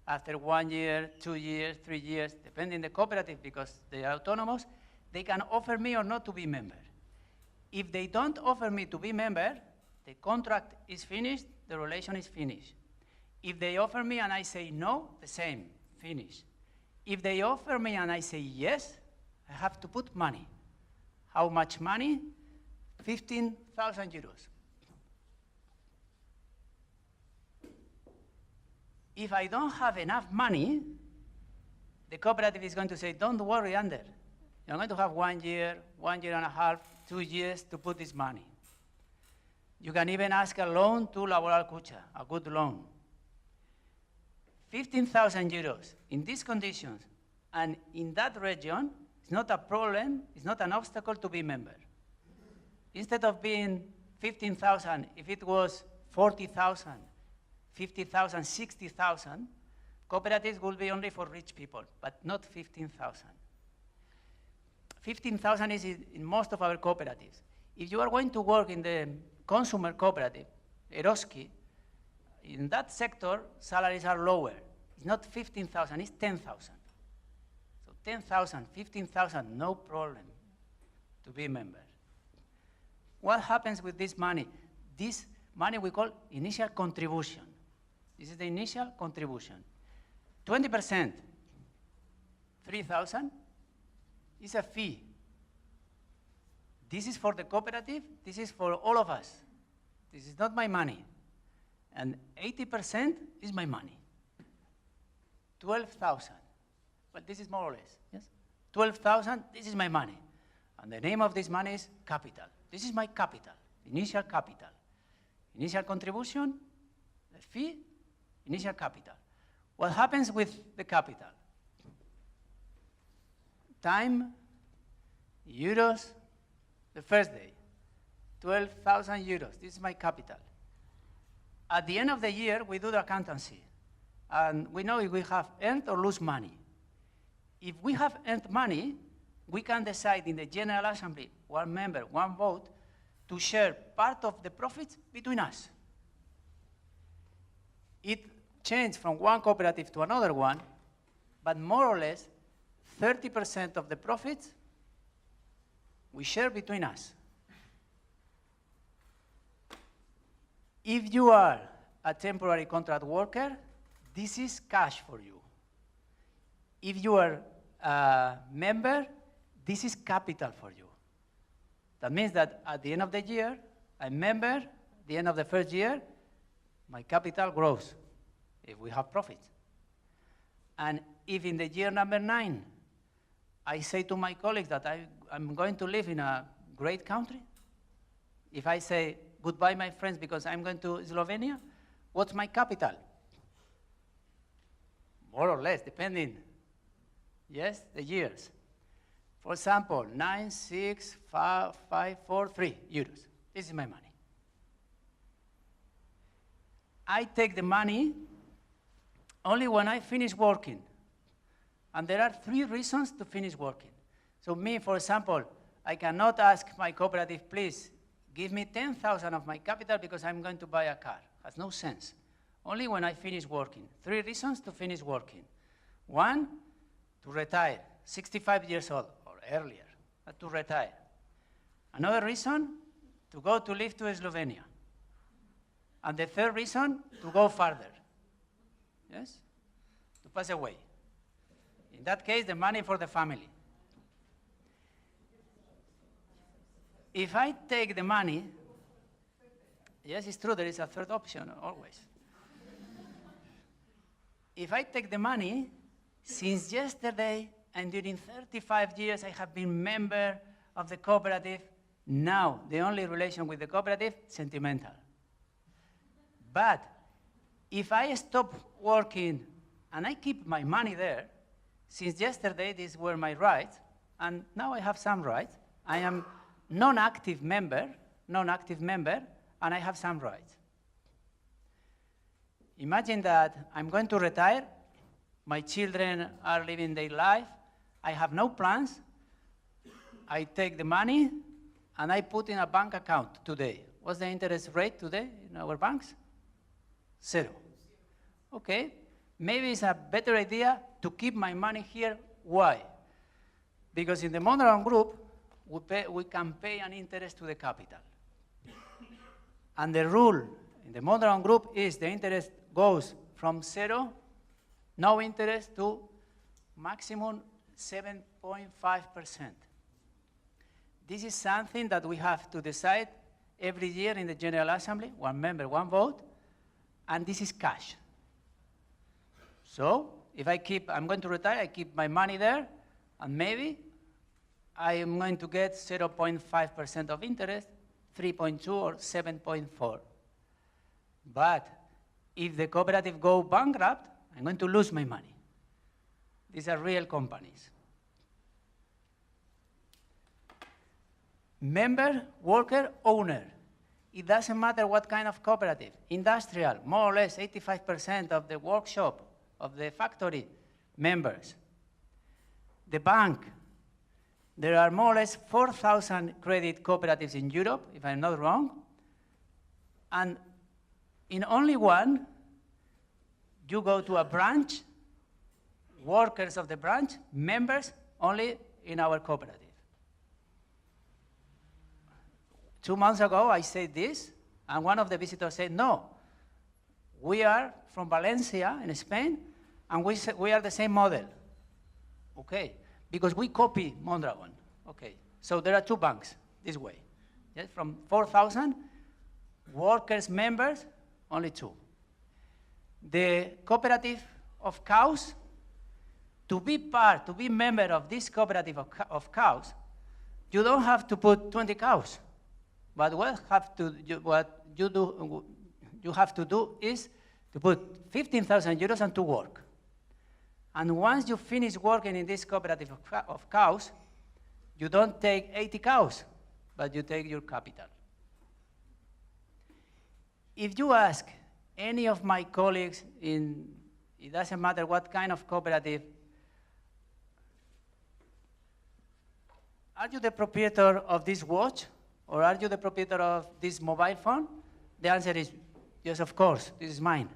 After 1 year, 2 years, 3 years, depending on the cooperative, because they are autonomous, they can offer me or not to be member. If they don't offer me to be member, the contract is finished, the relation is finished. If they offer me and I say no, the same, finish. If they offer me and I say yes, I have to put money. How much money? 15,000 euros. If I don't have enough money, the cooperative is going to say, don't worry, Ander. You're going to have 1 year, 1 year and a half, 2 years to put this money. You can even ask a loan to Laboral Kutxa, a good loan. 15,000 euros in these conditions and in that region is not a problem, it's not an obstacle to be member. Instead of being 15,000, if it was 40,000, 50,000, 60,000, cooperatives will be only for rich people, but not 15,000. 15,000 is in most of our cooperatives. If you are going to work in the consumer cooperative, Eroski, in that sector, salaries are lower. It's not 15,000, it's 10,000. So 10,000, 15,000, no problem to be a member. What happens with this money? This money we call initial contribution. This is the initial contribution. 20% 3,000 is a fee. This is for the cooperative, this is for all of us. This is not my money. And 80% is my money. 12,000. Well, this is more or less, yes? 12,000, this is my money. And the name of this money is capital. This is my capital, initial capital. Initial contribution, the fee, initial capital. What happens with the capital? Time, euros, the first day, 12,000 euros. This is my capital. At the end of the year, we do the accountancy. And we know if we have earned or lose money. If we have earned money, we can decide in the General Assembly, one member, one vote, to share part of the profits between us. It changed from one cooperative to another one, but more or less, 30% of the profits we share between us. If you are a temporary contract worker, this is cash for you. If you are a member, this is capital for you. That means that at the end of the year, a member, at the end of the first year, my capital grows if we have profits. And if in the year number 9, I say to my colleagues that I'm going to live in a great country, if I say goodbye, my friends, because I'm going to Slovenia, what's my capital? More or less, depending, yes, the years. For example, 9, 6, 5, 4, 3 euros. This is my money. I take the money only when I finish working. And there are 3 reasons to finish working. So me, for example, I cannot ask my cooperative, please, give me 10,000 of my capital because I'm going to buy a car. Has no sense. Only when I finish working. 3 reasons to finish working. 1, to retire, 65 years old or earlier, to retire. Another reason, to go to live to Slovenia. And the 3rd reason, to go further. Yes? To pass away. In that case, the money for the family. If I take the money, yes, it's true, there is a 3rd option always. If I take the money, since yesterday and during 35 years I have been member of the cooperative, now the only relation with the cooperative, sentimental. But if I stop working and I keep my money there, since yesterday these were my rights, and now I have some rights, I am non-active member, and I have some rights. Imagine that I'm going to retire, my children are living their life, I have no plans, I take the money and I put in a bank account today. What's the interest rate today in our banks? 0. Okay, maybe it's a better idea to keep my money here. Why? Because in the Mondragon group, we can pay an interest to the capital. And the rule in the Mondragon group is the interest goes from 0, no interest, to maximum 7.5%. This is something that we have to decide every year in the General Assembly, one member, one vote, and this is cash. So if I'm going to retire, I keep my money there, and maybe I am going to get 0.5% of interest, 3.2 or 7.4. But if the cooperative go bankrupt, I'm going to lose my money. These are real companies. Member, worker, owner. It doesn't matter what kind of cooperative. Industrial, more or less 85% of the workshop, of the factory, members. The bank, there are more or less 4,000 credit cooperatives in Europe, if I'm not wrong. And in only one, you go to a branch, workers of the branch, members only in our cooperative. 2 months ago, I said this, and one of the visitors said, no, we are from Valencia in Spain, and we are the same model. Okay, because we copy Mondragon. Okay, so there are two banks this way. Yes, from 4,000 workers, members, only two. The cooperative of cows, to be member of this cooperative of cows, you don't have to put 20 cows. But what you have to do is to put 15,000 euros and to work. And once you finish working in this cooperative of cows, you don't take 80 cows, but you take your capital. If you ask any of my colleagues it doesn't matter what kind of cooperative, are you the proprietor of this watch? Or are you the proprietor of this mobile phone? The answer is, yes, of course, this is mine.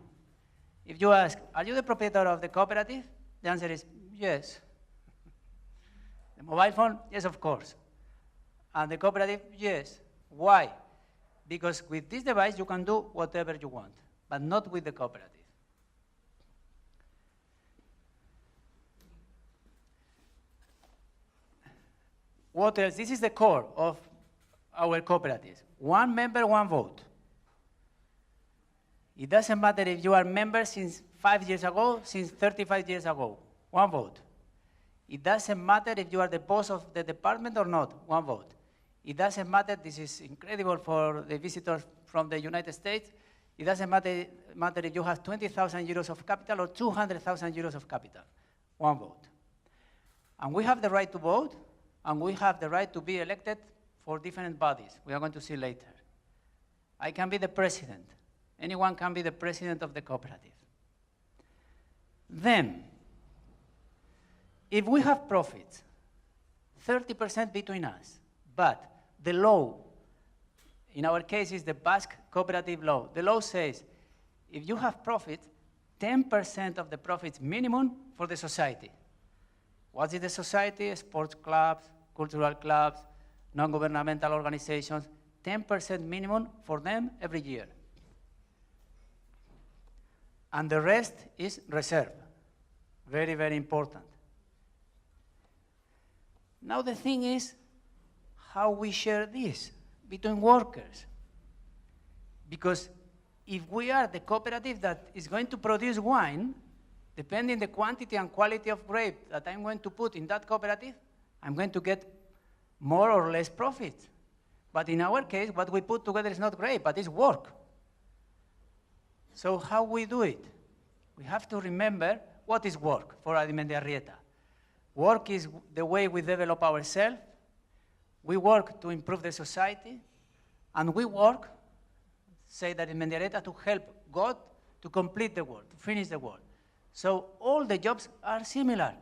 If you ask, are you the proprietor of the cooperative? The answer is, yes. The mobile phone? Yes, of course. And the cooperative? Yes. Why? Because with this device, you can do whatever you want, but not with the cooperative. What else? This is the core of our cooperatives. One member, one vote. It doesn't matter if you are member since 5 years ago, since 35 years ago, one vote. It doesn't matter if you are the boss of the department or not, one vote. It doesn't matter, this is incredible for the visitors from the United States, it doesn't matter if you have 20,000 euros of capital or 200,000 euros of capital, one vote. And we have the right to vote, and we have the right to be elected for different bodies. We are going to see later. I can be the president. Anyone can be the president of the cooperative. Then, if we have profits, 30% between us, but the law, in our case is the Basque cooperative law, the law says if you have profit, 10% of the profits minimum for the society. What is the society? Sports clubs, cultural clubs, non-governmental organizations, 10% minimum for them every year. And the rest is reserve. Very, very important. Now the thing is how we share this between workers. Because if we are the cooperative that is going to produce wine, depending the quantity and quality of grape that I'm going to put in that cooperative, I'm going to get more or less profit. But in our case, what we put together is not grape, but it's work. So how we do it? We have to remember what is work for Arrieta. Work is the way we develop ourselves. We work to improve the society. And we work, say that in Arrieta, to help God to complete the work, to finish the work. So all the jobs are similar.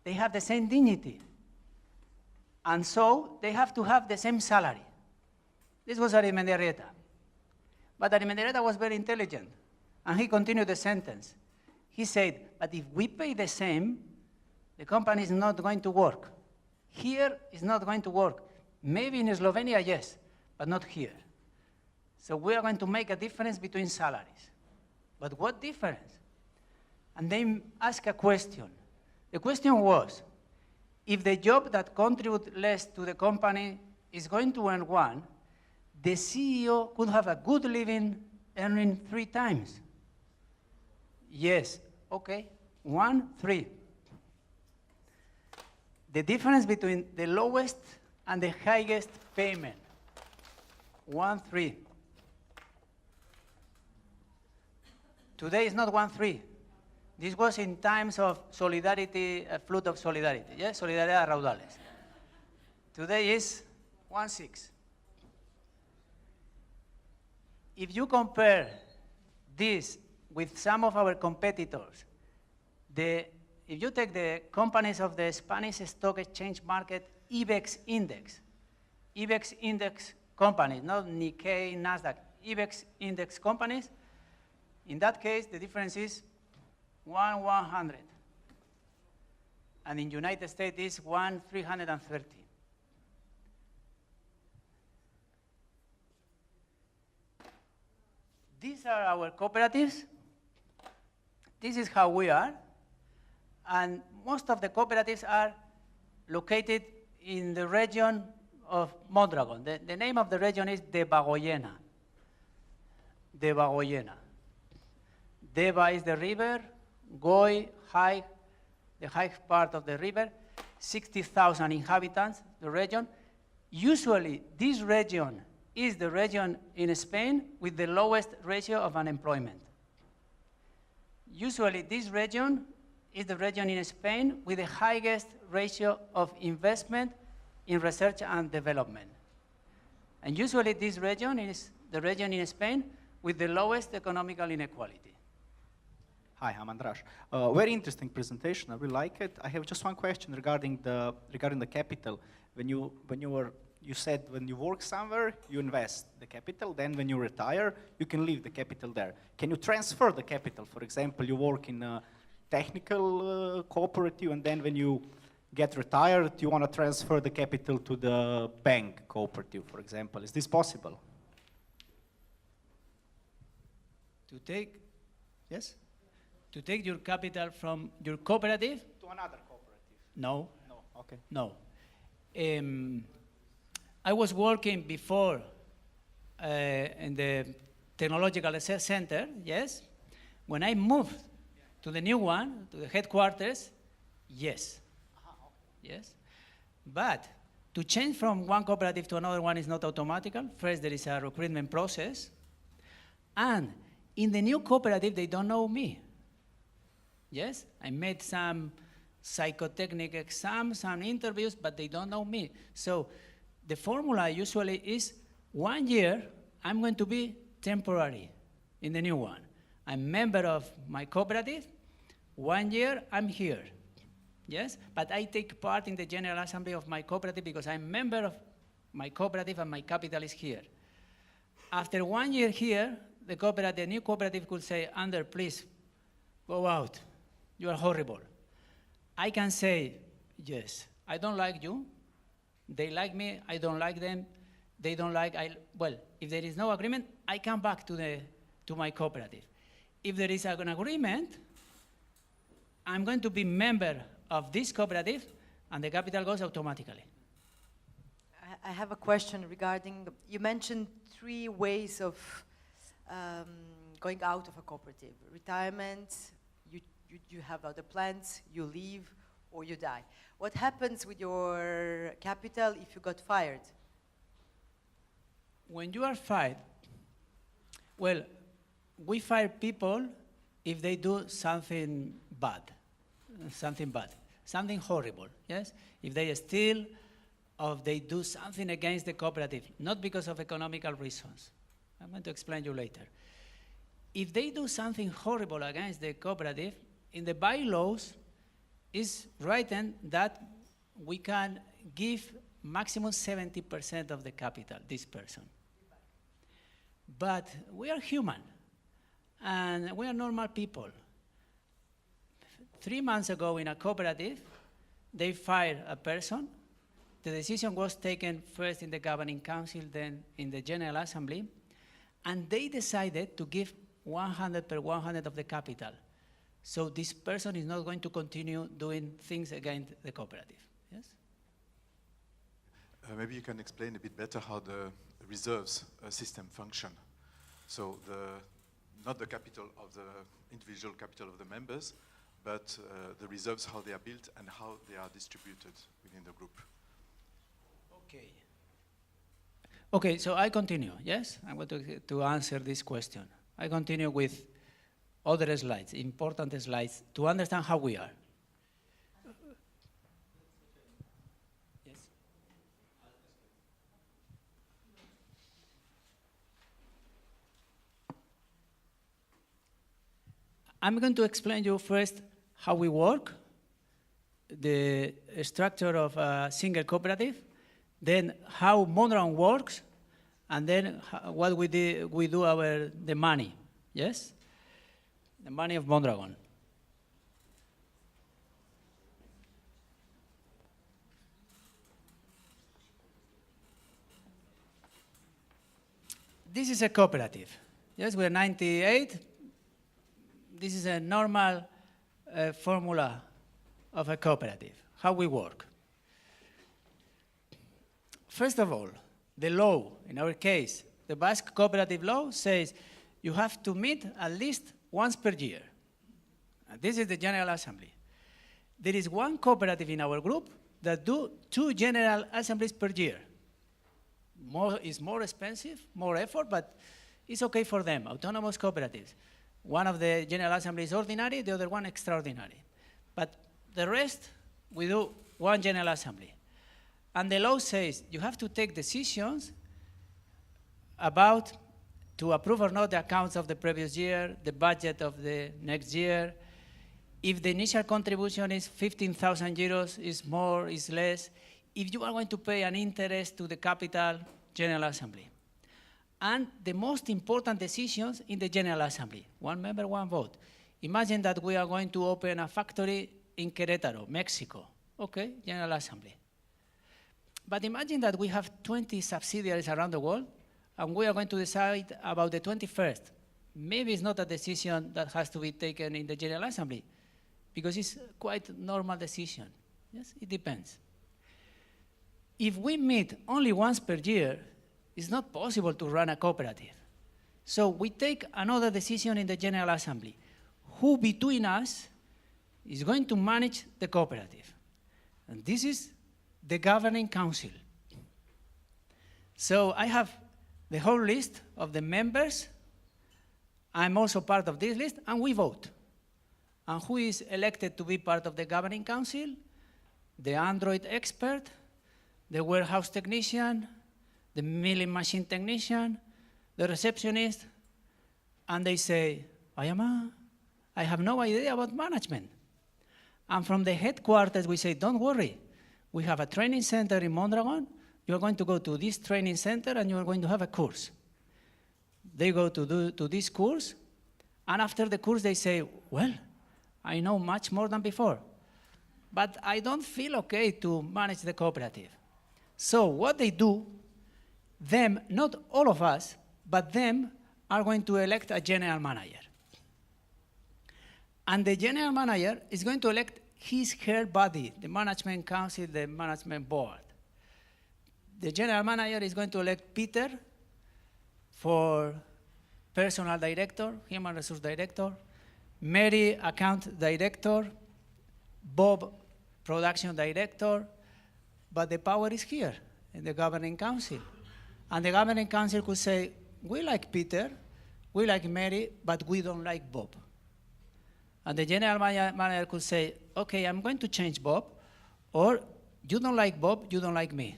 They have the same dignity. And so they have to have the same salary. This was Arrieta. But Arrieta was very intelligent. And he continued the sentence. He said, but if we pay the same, the company is not going to work. Here is not going to work. Maybe in Slovenia, yes, but not here. So we are going to make a difference between salaries. But what difference? And they asked a question. The question was, if the job that contributes less to the company is going to earn 1, the CEO could have a good living earning 3 times. Yes, okay, 1, 3. The difference between the lowest and the highest payment, 1, 3. Today is not 1, 3. This was in times of solidarity, a flood of solidarity, yes, solidaridad a raudales. Today is 1, 6. If you compare this with some of our competitors, if you take the companies of the Spanish stock exchange market IBEX index companies, not Nikkei, Nasdaq, IBEX index companies, in that case, the difference is 1/100. And in United States, it's 1/330. These are our cooperatives. This is how we are. And most of the cooperatives are located in the region of Mondragon. The name of the region is Debagoyena. Debagoyena. Deba is the river, Goy, high, the high part of the river, 60,000 inhabitants, the region. Usually, this region is the region in Spain with the lowest ratio of unemployment. Usually, this region is the region in Spain with the highest ratio of investment in research and development. And usually, this region is the region in Spain with the lowest economical inequality. Hi, I'm Andras. Very interesting presentation. I really like it. I have just one question regarding the capital. You said when you work somewhere, you invest the capital. Then when you retire, you can leave the capital there. Can you transfer the capital? For example, you work in a technical cooperative, and then when you get retired, you want to transfer the capital to the bank cooperative, for example. Is this possible? To take, yes? To take your capital from your cooperative? To another cooperative. No. No, okay. No. I was working before in the Technological Research Center, yes. When I moved to the new one, to the headquarters, yes. Yes. But to change from one cooperative to another one is not automatical. First, there is a recruitment process. And in the new cooperative, they don't know me. Yes, I made some psychotechnic exams, some interviews, but they don't know me. So the formula usually is 1 year, I'm going to be temporary in the new one. I'm member of my cooperative, 1 year, I'm here. Yes, but I take part in the General Assembly of my cooperative because I'm member of my cooperative and my capital is here. After 1 year here, the new cooperative could say, Ander, please, go out. You are horrible. I can say, yes, I don't like you. They like me, I don't like them. They don't like, well, if there is no agreement, I come back to my cooperative. If there is an agreement, I'm going to be member of this cooperative, and the capital goes automatically. I have a question regarding, you mentioned 3 ways of going out of a cooperative. Retirement, you have other plans, you leave, or you die. What happens with your capital if you got fired? When you are fired, well, we fire people if they do something bad, something horrible, yes? If they steal, or if they do something against the cooperative, not because of economical reasons. I'm going to explain you later. If they do something horrible against the cooperative, in the bylaws is written that we can give maximum 70% of the capital, this person. But we are human, and we are normal people. 3 months ago in a cooperative, they fired a person. The decision was taken first in the governing council, then in the General Assembly, and they decided to give 100 per 100 of the capital. So this person is not going to continue doing things against the cooperative. Yes? Maybe you can explain a bit better how the reserves system function. So not the capital of the individual capital of the members, but the reserves, how they are built and how they are distributed within the group. Okay. Okay, so I continue, yes? I'm going to answer this question. I continue with other slides, important slides, to understand how we are. Yes? I'm going to explain you first how we work, the structure of a single cooperative, then how Mondragon works, and then what we do the money, yes? The money of Mondragon. This is a cooperative. Yes, we're 98. This is a normal formula of a cooperative, how we work. First of all, the law, in our case, the Basque cooperative law says you have to meet at least once per year. And this is the General Assembly. There is one cooperative in our group that do 2 General Assemblies per year. It's more expensive, more effort, but it's okay for them, autonomous cooperatives. One of the General Assemblies is ordinary, the other one extraordinary. But the rest, we do 1 General Assembly. And the law says you have to take decisions about to approve or not the accounts of the previous year, the budget of the next year. If the initial contribution is 15,000 euros, is more, is less. If you are going to pay an interest to the capital, General Assembly. And the most important decisions in the General Assembly, 1 member, 1 vote. Imagine that we are going to open a factory in Querétaro, Mexico. Okay, General Assembly. But imagine that we have 20 subsidiaries around the world, and we are going to decide about the 21st. Maybe it's not a decision that has to be taken in the General Assembly, because it's quite a normal decision. Yes, it depends. If we meet only once per year, it's not possible to run a cooperative. So we take another decision in the General Assembly. Who between us is going to manage the cooperative? And this is the governing council. So I have the whole list of the members. I'm also part of this list, and we vote. And who is elected to be part of the governing council? The Android expert, the warehouse technician, the milling machine technician, the receptionist, and they say, I have no idea about management. And from the headquarters, we say, don't worry. We have a training center in Mondragon. You're going to go to this training center, and you're going to have a course. They go to this course, and after the course, they say, well, I know much more than before, but I don't feel okay to manage the cooperative. So what they do, them, not all of us, but them are going to elect a general manager. And the general manager is going to elect her body, the management council, the management board. The general manager is going to elect Peter for personal director, human resource director, Mary account director, Bob production director, but the power is here in the governing council. And the governing council could say, we like Peter, we like Mary, but we don't like Bob. And the general manager could say, okay, I'm going to change Bob, or you don't like Bob, you don't like me.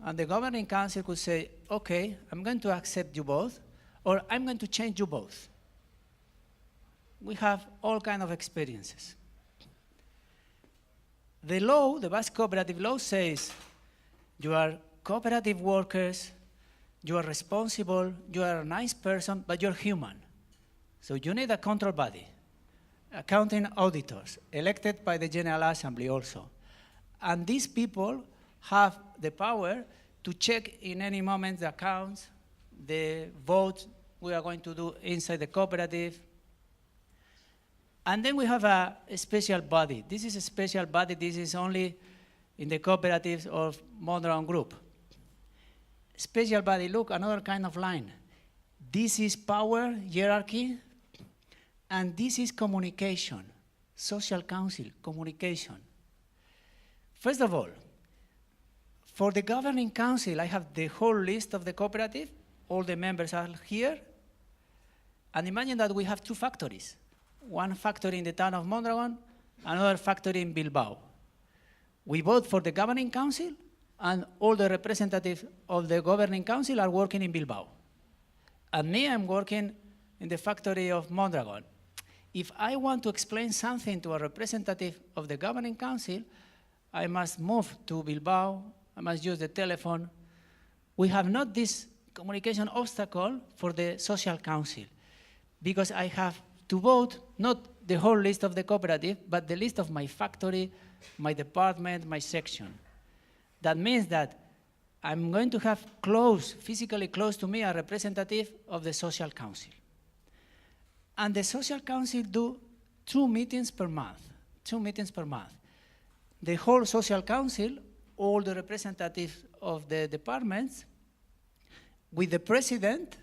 And the governing council could say, okay, I'm going to accept you both, or I'm going to change you both. We have all kinds of experiences. The law, the Basque cooperative law says, you are cooperative workers, you are responsible, you are a nice person, but you're human. So you need a control body, accounting auditors, elected by the General Assembly also. And these people have the power to check in any moment the accounts, the votes we are going to do inside the cooperative. And then we have a special body. This is a special body. This is only in the cooperatives of Mondragon Group. Special body, look, another kind of line. This is power, hierarchy, and this is communication, social council, communication. First of all, for the governing council, I have the whole list of the cooperative. All the members are here. And imagine that we have 2 factories. One factory in the town of Mondragon, another factory in Bilbao. We vote for the governing council, and all the representatives of the governing council are working in Bilbao. And me, I'm working in the factory of Mondragon. If I want to explain something to a representative of the governing council, I must move to Bilbao, I must use the telephone. We have not this communication obstacle for the social council, because I have to vote not the whole list of the cooperative, but the list of my factory, my department, my section. That means that I'm going to have close, physically close to me, a representative of the social council. And the social council do 2 meetings per month, 2 meetings per month. The whole social council, all the representatives of the departments, with the president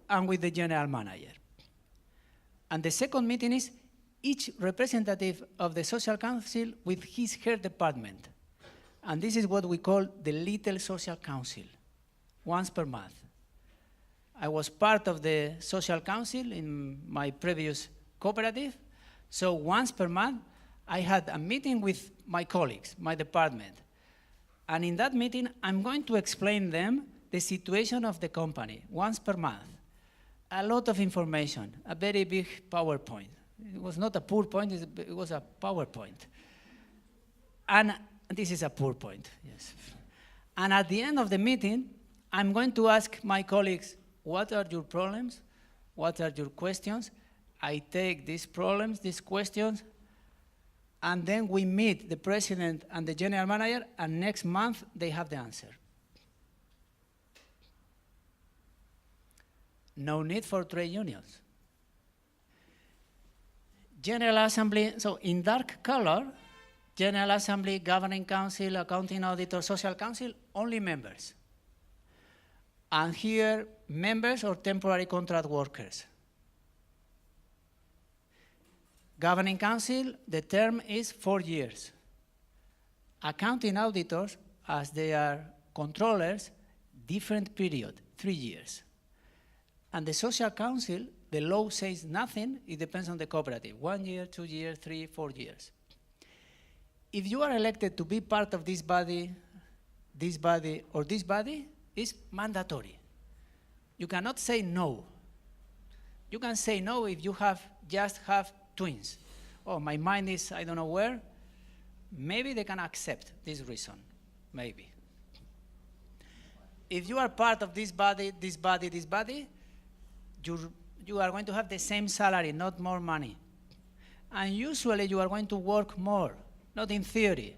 and with the general manager. And the second meeting is each representative of the social council with her department. And this is what we call the little social council, once per month. I was part of the social council in my previous cooperative, so once per month I had a meeting with my colleagues, my department. And in that meeting, I'm going to explain them the situation of the company, once per month. A lot of information, a very big PowerPoint. It was not a PowerPoint, it was a PowerPoint. And this is a PowerPoint, yes. And at the end of the meeting, I'm going to ask my colleagues, what are your problems? What are your questions? I take these problems, these questions, and then we meet the president and the general manager, and next month they have the answer. No need for trade unions. General Assembly, so in dark color, General Assembly, Governing Council, Accounting Auditor, Social Council, only members. And here, members or temporary contract workers. Governing Council, the term is 4 years. Accounting auditors, as they are controllers, different period, 3 years. And the Social Council, the law says nothing, it depends on the cooperative, 1 year, 2 years, 3, 4 years. If you are elected to be part of this body, or this body, it's mandatory. You cannot say no. You can say no if you just have twins. Oh, my mind is I don't know where. Maybe they can accept this reason, maybe. If you are part of this body, you are going to have the same salary, not more money. And usually you are going to work more, not in theory.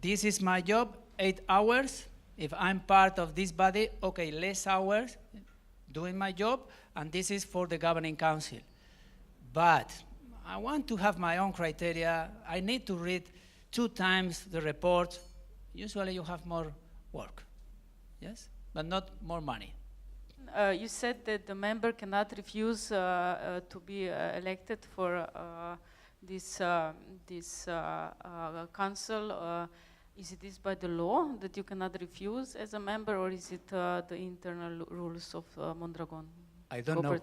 This is my job, 8 hours. If I'm part of this body, okay, less hours doing my job, and this is for the governing council. But I want to have my own criteria. I need to read 2 times the report. Usually you have more work, yes, but not more money. You said that the member cannot refuse to be elected for this council. Is it this by the law that you cannot refuse as a member, or is it the internal rules of Mondragon? I don't know.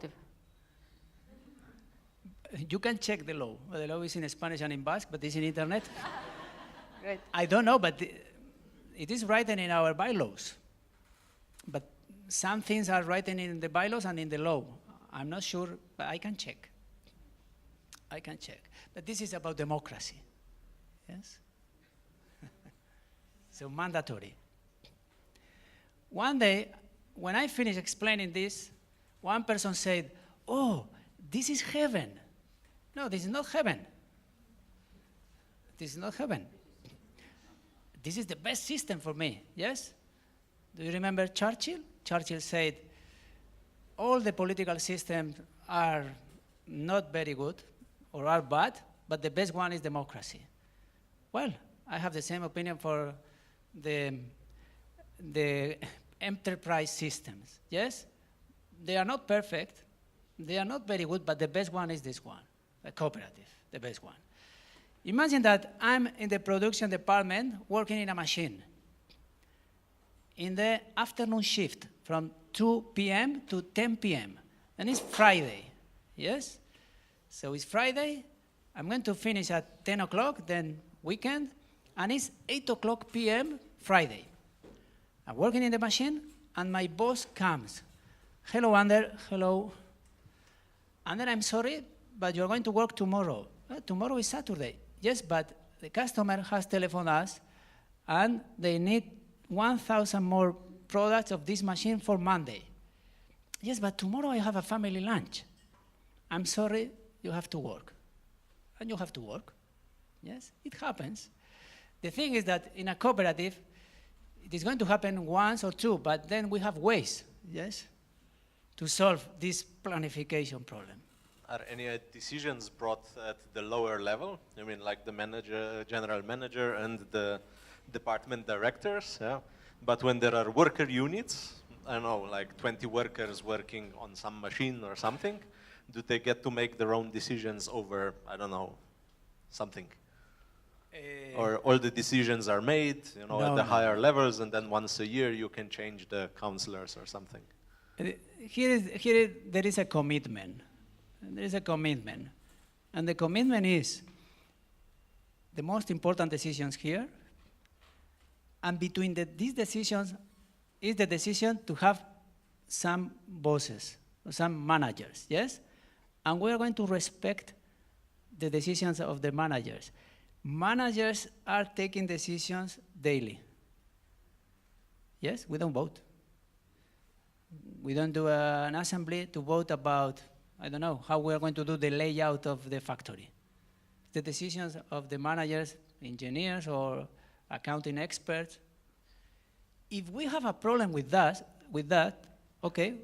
You can check the law. The law is in Spanish and in Basque, but it's in internet. Right. I don't know, but it is written in our bylaws. But some things are written in the bylaws and in the law. I'm not sure, but I can check. I can check. But this is about democracy, yes? So mandatory. One day, when I finished explaining this, one person said, oh, this is heaven. No, this is not heaven. This is not heaven. This is the best system for me, yes? Do you remember Churchill? Churchill said, all the political systems are not very good or are bad, but the best one is democracy. Well, I have the same opinion for the enterprise systems, yes? They are not perfect, they are not very good, but the best one is this one, the cooperative, the best one. Imagine that I'm in the production department working in a machine. In the afternoon shift from 2 p.m. to 10 p.m. And it's Friday, yes? So it's Friday, I'm going to finish at 10 o'clock, then weekend, and it's 8 o'clock p.m. Friday. I'm working in the machine, and my boss comes. Hello, Ander, hello. Ander, I'm sorry, but you're going to work tomorrow. Tomorrow is Saturday. Yes, but the customer has telephoned us, and they need 1,000 more products of this machine for Monday. Yes, but tomorrow I have a family lunch. I'm sorry, you have to work. And you have to work. Yes, it happens. The thing is that in a cooperative, it is going to happen once or two, but then we have ways, yes, to solve this planification problem. are any decisions brought at the lower level? I mean, like the manager, general manager, and the department directors. Yeah. But when there are worker units, I don't know, like 20 workers working on some machine or something, do they get to make their own decisions over, I don't know, something? Or all the decisions are made, you know, at the higher levels, and then once a year you can change the councillors or something? Here there is a commitment. There is a commitment. And the commitment is the most important decisions here, and between these decisions is the decision to have some bosses, or some managers, yes? And we are going to respect the decisions of the managers. Managers are taking decisions daily. Yes, we don't vote. We don't do an assembly to vote about, I don't know, how we are going to do the layout of the factory. The decisions of the managers, engineers, or accounting experts. If we have a problem with that, okay,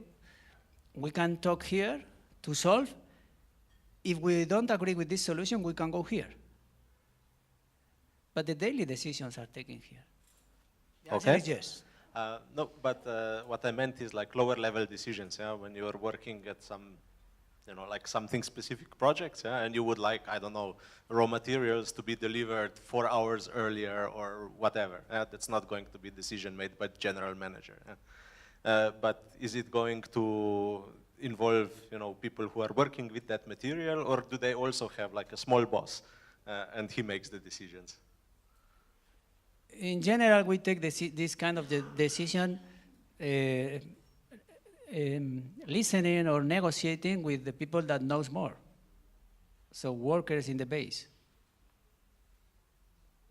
we can talk here to solve. If we don't agree with this solution, we can go here. But the daily decisions are taken here. The answer is yes. No, but what I meant is like lower level decisions, yeah, when you're working at some, you know, like something specific projects, yeah, and you would like, I don't know, raw materials to be delivered 4 hours earlier or whatever. That's not going to be a decision made by the general manager. Yeah. But is it going to involve, you know, people who are working with that material, or do they also have like a small boss and he makes the decisions? In general, we take this kind of decision listening or negotiating with the people that knows more. So workers in the base.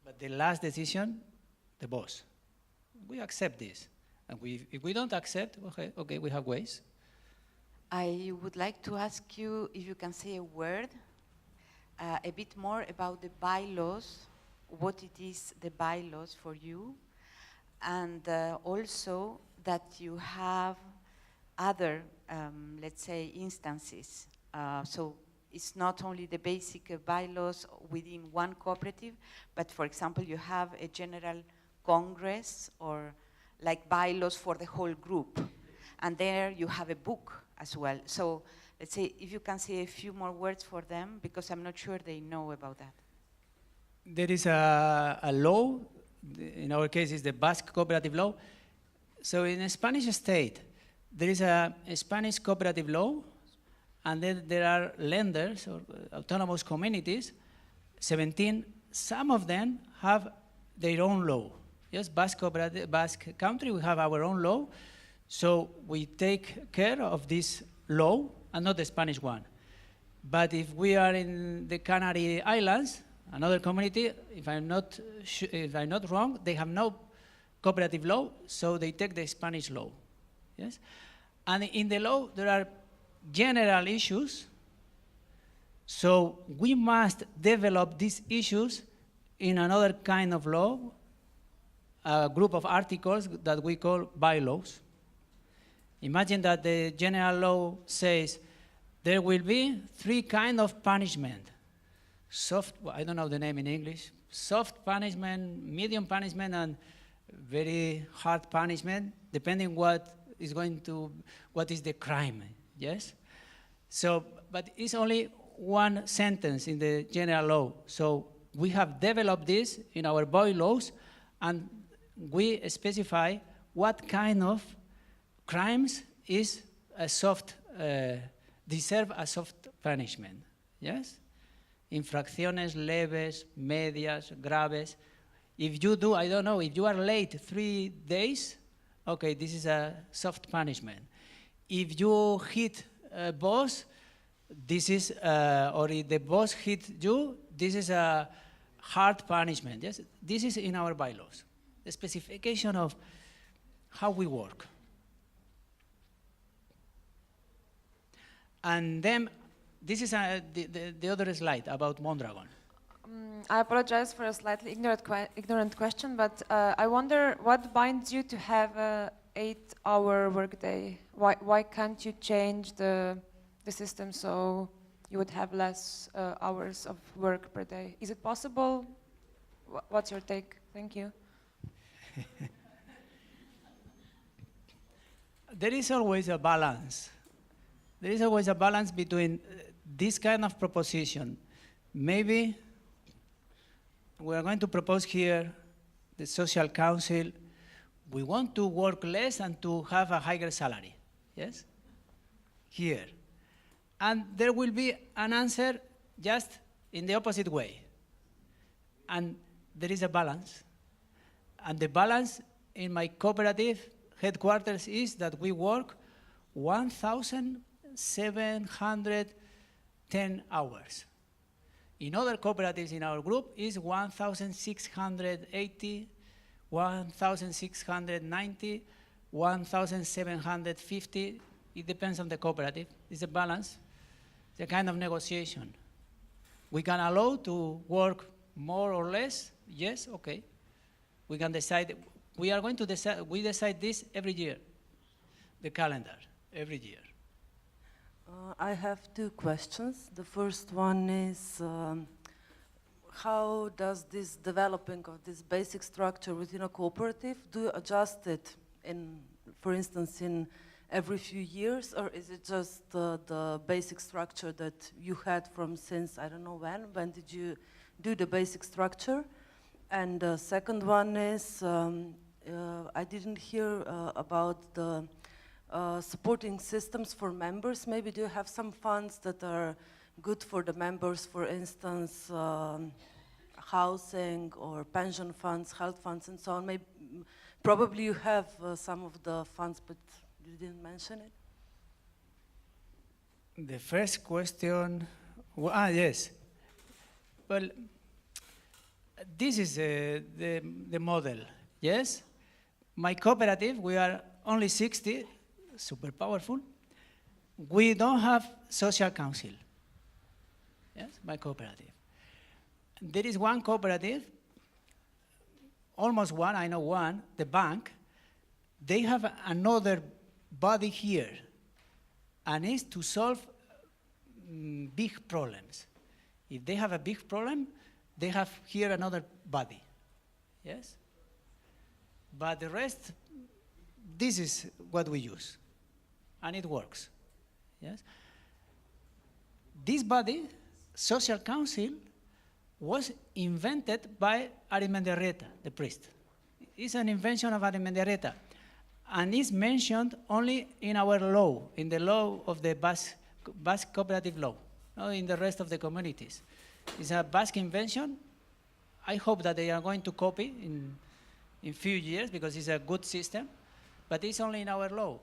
But the last decision, the boss. We accept this. And if we don't accept, okay, we have ways. I would like to ask you if you can say a word, a bit more about the bylaws, what it is, the bylaws for you, and also that you have other, let's say, instances. So it's not only the basic bylaws within one cooperative, but for example, you have a general congress or like bylaws for the whole group. And there you have a book as well. So let's say if you can say a few more words for them, because I'm not sure they know about that. There is a law, in our case it's the Basque cooperative law. So in a Spanish state, there is a Spanish cooperative law, and then there are lenders or autonomous communities, 17. Some of them have their own law. Yes, Basque country, we have our own law. So we take care of this law and not the Spanish one. But if we are in the Canary Islands, another community, if I'm not wrong, they have no cooperative law, so they take the Spanish law. Yes? And in the law, there are general issues, so we must develop these issues in another kind of law, a group of articles that we call bylaws. Imagine that the general law says there will be 3 kinds of punishment. Soft, well, I don't know the name in English, soft punishment, medium punishment, and very hard punishment, depending what is the crime, yes? So, but it's only one sentence in the general law. So we have developed this in our bylaws, and we specify what kind of crimes is a soft, deserve a soft punishment, yes? Infracciones leves, medias, graves. If you do, I don't know, if you are late 3 days, okay, this is a soft punishment. If you hit a boss, this is, or if the boss hit you, this is a hard punishment, yes? This is in our bylaws, the specification of how we work. And then, this is the other slide about Mondragon. I apologize for a slightly ignorant question, but I wonder what binds you to have an 8-hour workday? Why can't you change the system so you would have less hours of work per day. Is it possible? What's your take? Thank you. There is always a balance. There is always a balance between this kind of proposition. Maybe we are going to propose here the social council. We want to work less and to have a higher salary, yes? Here. And there will be an answer just in the opposite way. And there is a balance. And the balance in my cooperative headquarters is that we work 1,710 hours. In other cooperatives in our group is 1,680, 1,690, 1,750. It depends on the cooperative. It's a balance. It's a kind of negotiation. We can allow to work more or less. Yes, okay. We can decide. We are going to decide. We decide this every year. The calendar every year. I have two questions. The first one is how does this developing of this basic structure within a cooperative, do you adjust it in, for instance, in every few years, or is it just the basic structure that you had from since, I don't know when did you do the basic structure? And the second one is, I didn't hear about the supporting systems for members. Maybe do you have some funds that are good for the members, for instance, housing or pension funds, health funds and so on? Maybe, probably you have some of the funds, but you didn't mention it. The first question, yes. Well, this is the model, yes? My cooperative, we are only 60, super powerful. We don't have social council, yes, my cooperative. There is one cooperative, almost one, I know one, the bank. They have another body here, and it's to solve big problems. If they have a big problem, they have here another body, yes? But the rest, this is what we use, and it works, yes? This body, social council, was invented by Arimenderreta, the priest. It's an invention of Arimenderreta, and is mentioned only in our law, in the law of the Basque cooperative law, not in the rest of the communities. It's a Basque invention. I hope that they are going to copy in few years because it's a good system, but it's only in our law.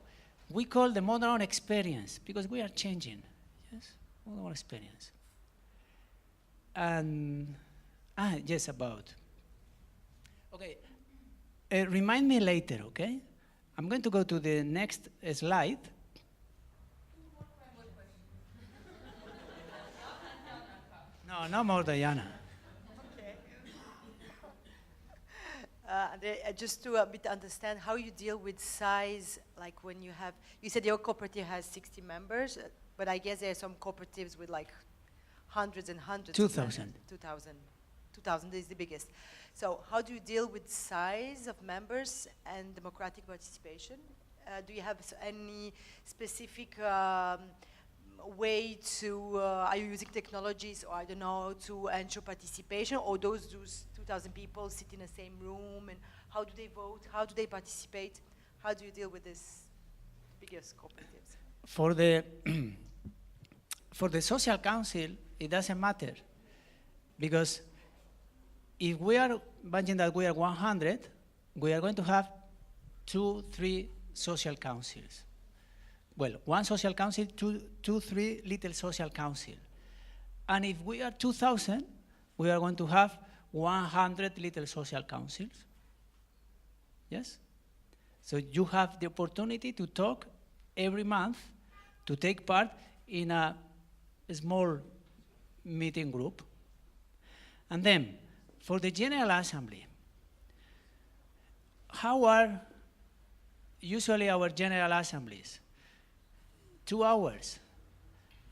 We call the Mondragon experience because we are changing, yes, Mondragon experience. And, yes, about. Okay, remind me later, okay? I'm going to go to the next slide. No, no more, Diana. Okay. Just to a bit understand how you deal with size, like when you have, you said your cooperative has 60 members, but I guess there are some cooperatives with like hundreds and hundreds. 2,000. 2,000 is the biggest. So how do you deal with size of members and democratic participation? Do you have any specific way to, are you using technologies, or I don't know, to ensure participation, or those 2,000 people sit in the same room, and how do they vote, how do they participate? How do you deal with this biggest cooperatives? For the social council, it doesn't matter, because if we are imagining that we are 100, we are going to have 2, 3 social councils. Well, one social council, 2, 3 little social council. And if we are 2,000, we are going to have 100 little social councils. Yes? So you have the opportunity to talk every month, to take part in a small meeting group. And then, for the General Assembly, how are usually our General Assemblies? 2 hours.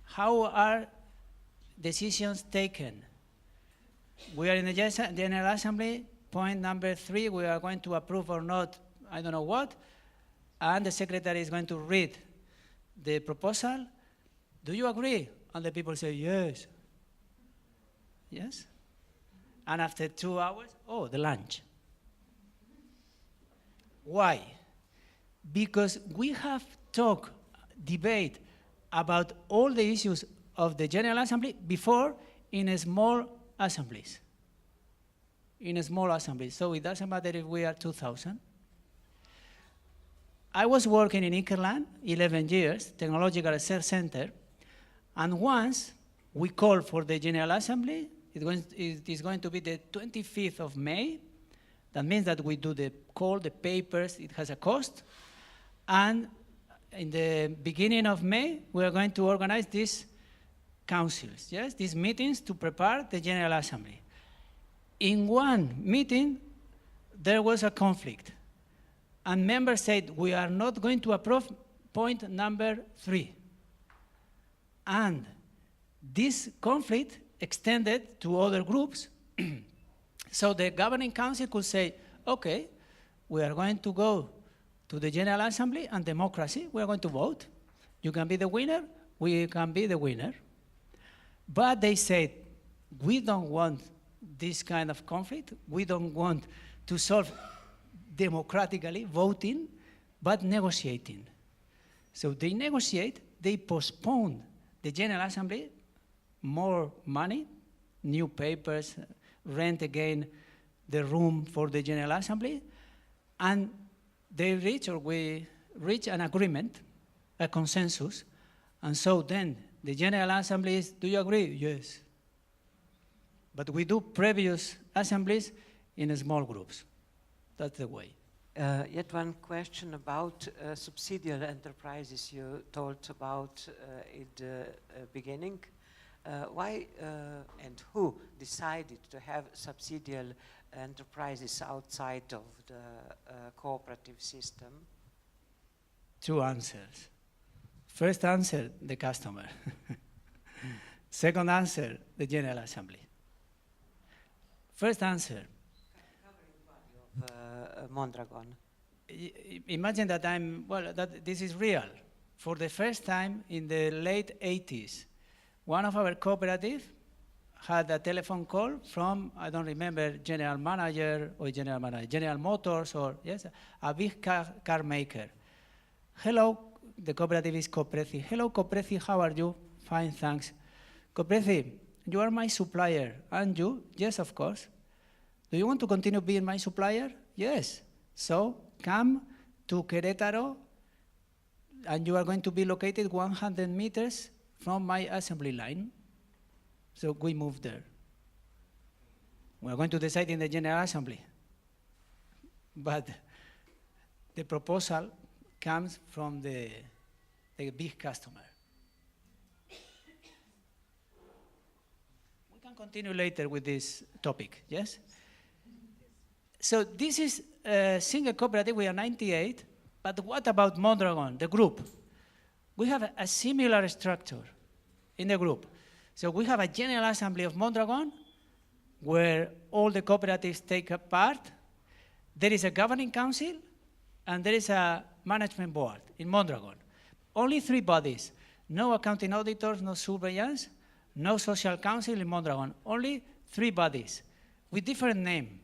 How are decisions taken. We are in the General Assembly, point number 3, we are going to approve or not, I don't know what, and the secretary is going to read the proposal. Do you agree? And the people say, yes. Yes? And after 2 hours, oh, the lunch. Why? Because we have talked, debate about all the issues of the General Assembly before in small assemblies. In small assemblies. So it doesn't matter if we are 2,000. I was working in Ikerland 11 years, Technological Research Center, and once we called for the General Assembly. It is going to be the 25th of May. That means that we do the call, the papers, it has a cost. And in the beginning of May, we are going to organize these councils, yes, these meetings to prepare the General Assembly. In one meeting, there was a conflict. And members said, we are not going to approve point number 3. And this conflict extended to other groups. So the governing council could say, okay, we are going to go to the General Assembly and democracy, we are going to vote. You can be the winner, we can be the winner. But they said, we don't want this kind of conflict. We don't want to solve democratically, voting, but negotiating. So they negotiate, they postpone the General Assembly, more money, new papers, rent again the room for the General Assembly, and they reach, or we reach an agreement, a consensus, and so then the General Assembly is, do you agree? Yes. But we do previous assemblies in small groups. That's the way. Yet one question about subsidiary enterprises you told about in the beginning. Why and who decided to have subsidiary enterprises outside of the cooperative system? 2 answers. First answer, the customer. Second answer, the General Assembly. First answer. Mondragon. Imagine that that this is real. For the first time in the late 80s, one of our cooperatives had a telephone call from, I don't remember, General Motors, or yes, a big car maker. Hello, the cooperative is Copreci. Hello, Copreci, how are you? Fine, thanks. Copreci, you are my supplier, and you? Yes, of course. Do you want to continue being my supplier? Yes. So come to Querétaro, and you are going to be located 100 meters from my assembly line. So we moved there. We are going to decide in the General Assembly. But the proposal comes from the big customer. We can continue later with this topic, yes? So this is a single cooperative, we are 98, but what about Mondragon, the group? We have a similar structure in the group. So we have a General Assembly of Mondragon, where all the cooperatives take a part. There is a governing council, and there is a management board in Mondragon. Only 3 bodies, no accounting auditors, no surveillance, no social council in Mondragon. Only 3 bodies with different name.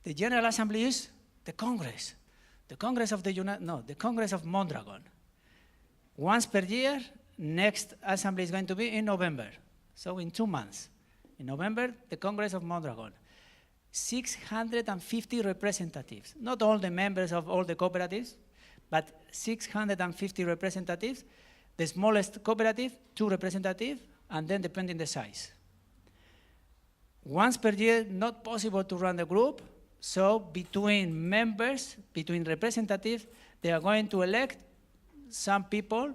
The General Assembly is the Congress. The Congress of the Congress of Mondragon. Once per year, next assembly is going to be in November. So in 2 months. In November, the Congress of Mondragon. 650 representatives. Not all the members of all the cooperatives, but 650 representatives. The smallest cooperative, 2 representatives, and then depending the size. Once per year, not possible to run the group, so between members, between representatives, they are going to elect some people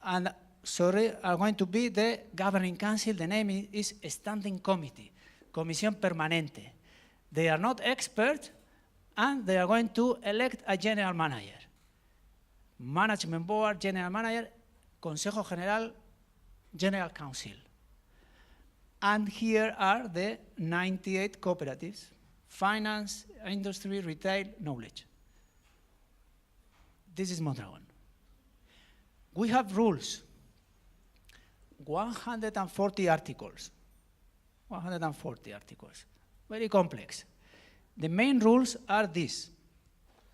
and are going to be the governing council. The name is Standing Committee, Comisión Permanente. They are not experts, and they are going to elect a general manager. Management board, general manager, Consejo General, General Council. And here are the 98 cooperatives: finance, industry, retail, knowledge. This is Mondragon. We have rules, 140 articles, 140 articles, very complex. The main rules are these.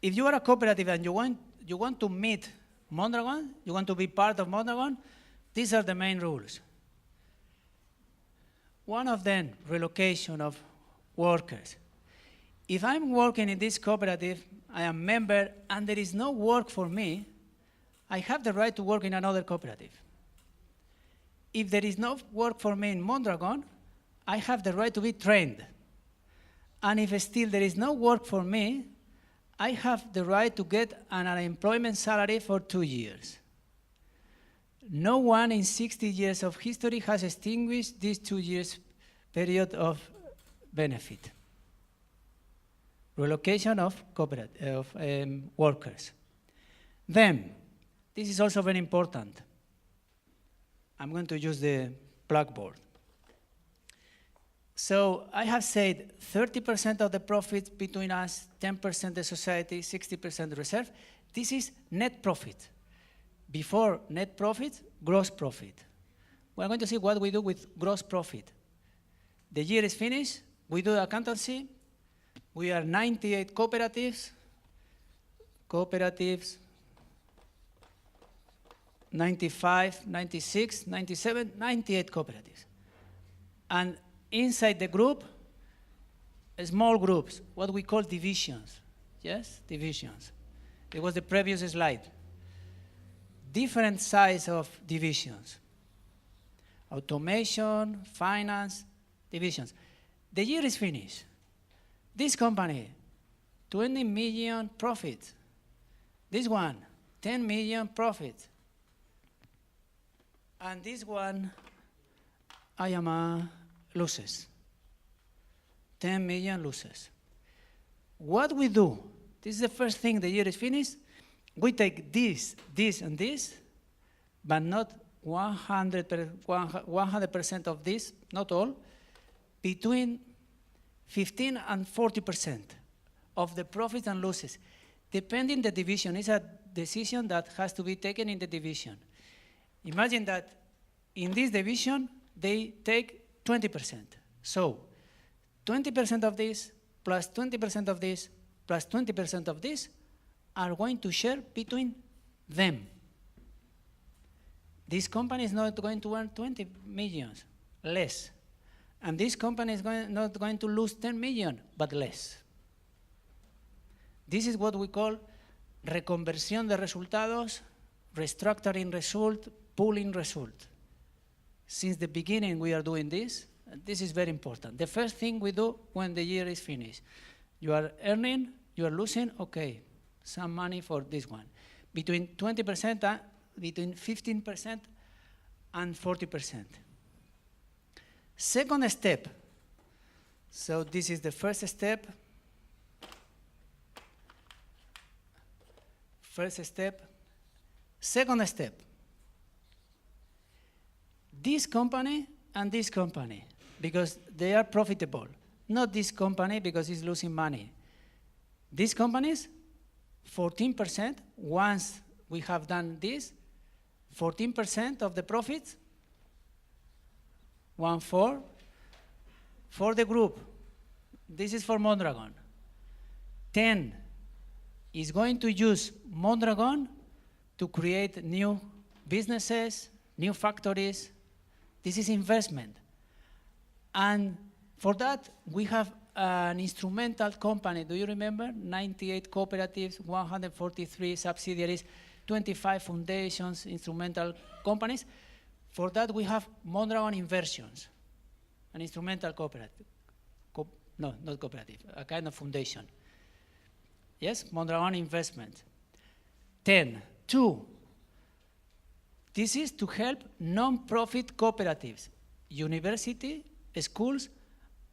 If you are a cooperative and you want to meet Mondragon, you want to be part of Mondragon, these are the main rules. One of them, relocation of workers. If I'm working in this cooperative, I am a member, and there is no work for me, I have the right to work in another cooperative. If there is no work for me in Mondragon, I have the right to be trained. And if still there is no work for me, I have the right to get an unemployment salary for 2 years. No one in 60 years of history has extinguished this 2 years period of benefit. Relocation of workers. Then, this is also very important. I'm going to use the blackboard. So I have said 30% of the profits between us, 10% the society, 60% the reserve. This is net profit. Before net profit, gross profit. We're going to see what we do with gross profit. The year is finished, we do accountancy. We are 98 cooperatives, 95, 96, 97, 98 cooperatives. And inside the group, small groups, what we call divisions. Yes, divisions. It was the previous slide. Different size of divisions. Automation, finance, divisions. The year is finished. This company, 20 million profit. This one, 10 million profit. And this one, I am losses. 10 million losses. What we do, this is the first thing, the year is finished. We take this, this, and this, but not 100% of this, not all, between 15 and 40% of the profits and losses, depending the division. It's a decision that has to be taken in the division. Imagine that in this division, they take 20%. So 20% of this, plus 20% of this, plus 20% of this, are going to share between them. This company is not going to earn 20 million, less. And this company is not going to lose 10 million, but less. This is what we call reconversión de resultados, restructuring result, pooling result. Since the beginning we are doing this, and this is very important. The first thing we do when the year is finished. You are earning, you are losing, okay, some money for this one. Between 20%, between 15% and 40%. Second step, so this is the first step. First step. Second step. This company and this company, because they are profitable. Not this company because it's losing money. These companies, 14%, once we have done this, 14% of the profits, 1/4, for the group. This is for Mondragon. 10 is going to use Mondragon to create new businesses, new factories. This is investment. And for that, we have an instrumental company. Do you remember? 98 cooperatives, 143 subsidiaries, 25 foundations, instrumental companies. For that, we have Mondragon Inversions, an instrumental cooperative. No, not cooperative, a kind of foundation. Yes, Mondragon Investment. 10. 2. This is to help non-profit cooperatives, university, schools,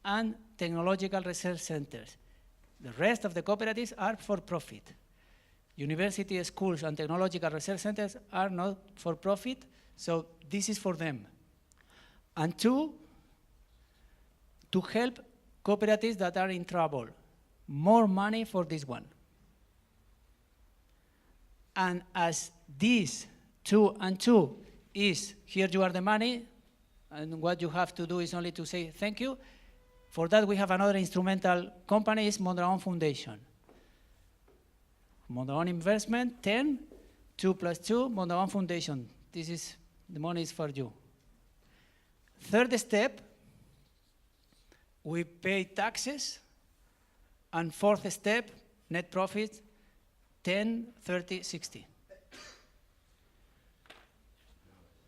and technological research centers. The rest of the cooperatives are for profit. University, schools, and technological research centers are not for profit, so this is for them. And two, to help cooperatives that are in trouble. More money for this one. And as this 2 and 2 is, here you are the money, and what you have to do is only to say thank you. For that we have another instrumental company, is Mondragon Foundation. Mondragon Investment, 10, 2 plus 2, Mondragon Foundation. This is, the money is for you. Third step, we pay taxes. And fourth step, net profit, 10, 30, 60.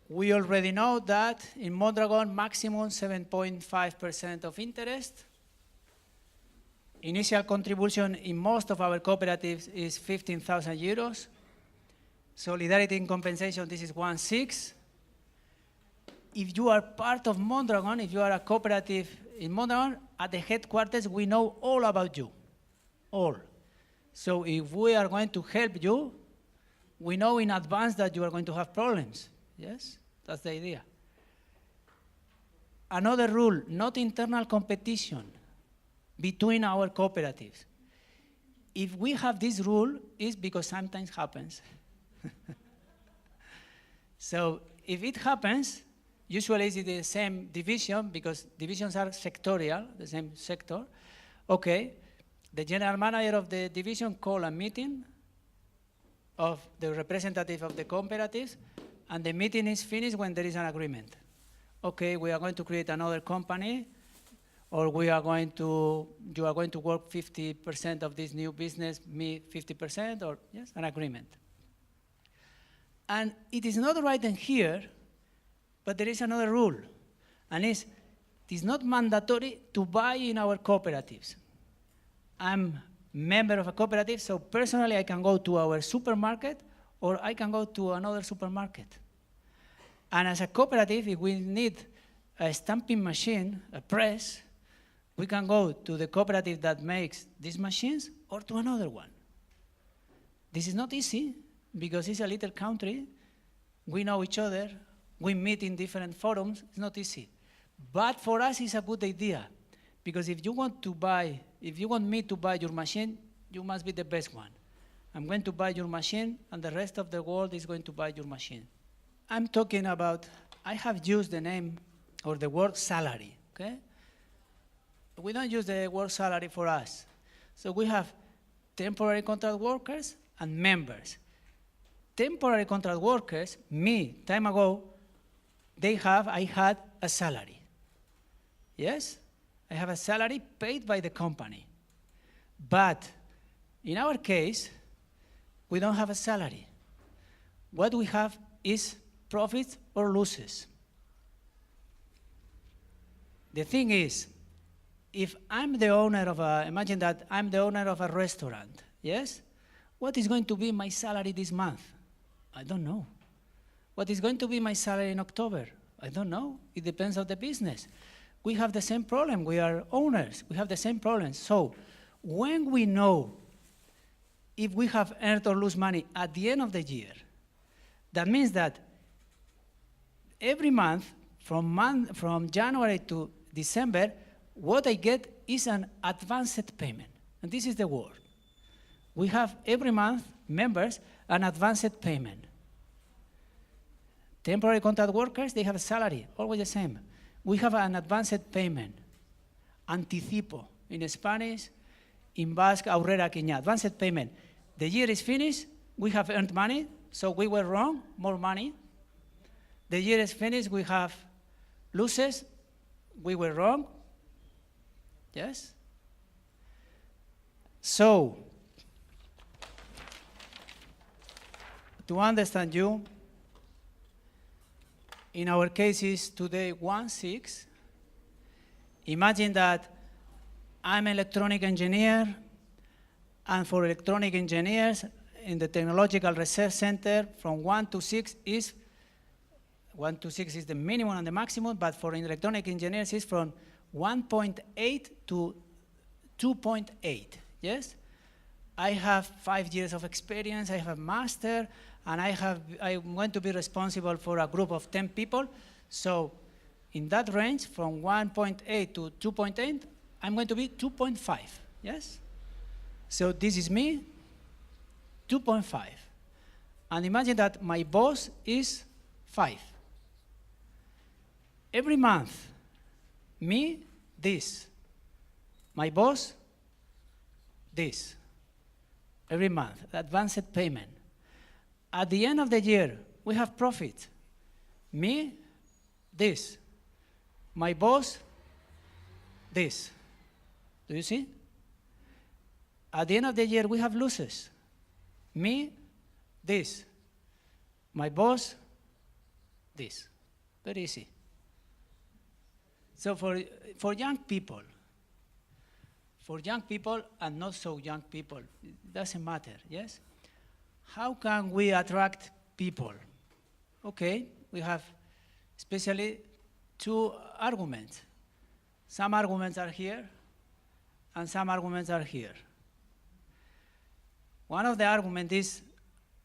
We already know that in Mondragon, maximum 7.5% of interest. Initial contribution in most of our cooperatives is 15,000 euros. Solidarity and compensation, this is 1.6. If you are part of Mondragon, if you are a cooperative in Mondragon, at the headquarters, we know all about you, all. So if we are going to help you, we know in advance that you are going to have problems. Yes, that's the idea. Another rule, not internal competition between our cooperatives. If we have this rule, it's because sometimes happens. So if it happens, usually it's the same division, because divisions are sectorial, the same sector. Okay, the general manager of the division call a meeting of the representative of the cooperatives, and the meeting is finished when there is an agreement. Okay, we are going to create another company, or you are going to work 50% of this new business, me 50%, or yes, an agreement. And it is not written here, but there is another rule, and it is not mandatory to buy in our cooperatives. I'm member of a cooperative, so personally I can go to our supermarket, or I can go to another supermarket. And as a cooperative, if we need a stamping machine, a press, we can go to the cooperative that makes these machines, or to another one. This is not easy, because it's a little country, we know each other, we meet in different forums, it's not easy. But for us, it's a good idea, because if you want me to buy your machine, you must be the best one. I'm going to buy your machine, and the rest of the world is going to buy your machine. I'm talking about, I have used the name or the word salary, okay? We don't use the word salary for us. So we have temporary contract workers and members. Temporary contract workers, time ago, I had a salary. Yes? I have a salary paid by the company. But in our case, we don't have a salary. What we have is profits or losses. The thing is, if I'm the owner of imagine that I'm the owner of a restaurant, yes? What is going to be my salary this month? I don't know. What is going to be my salary in October? I don't know. It depends on the business. We have the same problem. We are owners. We have the same problem. So when we know if we have earned or lose money at the end of the year, that means that every month, from January to December, what I get is an advanced payment. And this is the word. We have every month, members, an advanced payment. Temporary contract workers, they have a salary, always the same. We have an advanced payment. Anticipo. In Spanish, in Basque, aurrera quiña, advanced payment. The year is finished, we have earned money, so we were wrong, more money. The year is finished, we have losses, we were wrong. Yes? So, to understand you, in our cases today, 1.6, imagine that I'm an electronic engineer, and for electronic engineers in the Technological Research Center, from 1 to 6 is, 1 to 6 is the minimum and the maximum, but for electronic engineers it's from 1.8 to 2.8, yes? I have 5 years of experience, I have a master, and I'm going to be responsible for a group of 10 people. So In that range, from 1.8 to 2.8, I'm going to be 2.5, yes? So this is me, 2.5. And imagine that my boss is 5. Every month, me, this. My boss, this. Every month, advanced payment. At the end of the year, we have profit. Me, this. My boss, this. Do you see? At the end of the year, we have losses. Me, this. My boss, this. Very easy. So for young people and not so young people, it doesn't matter, yes? How can we attract people? Okay, we have especially 2 arguments. Some arguments are here, and some arguments are here. One of the arguments is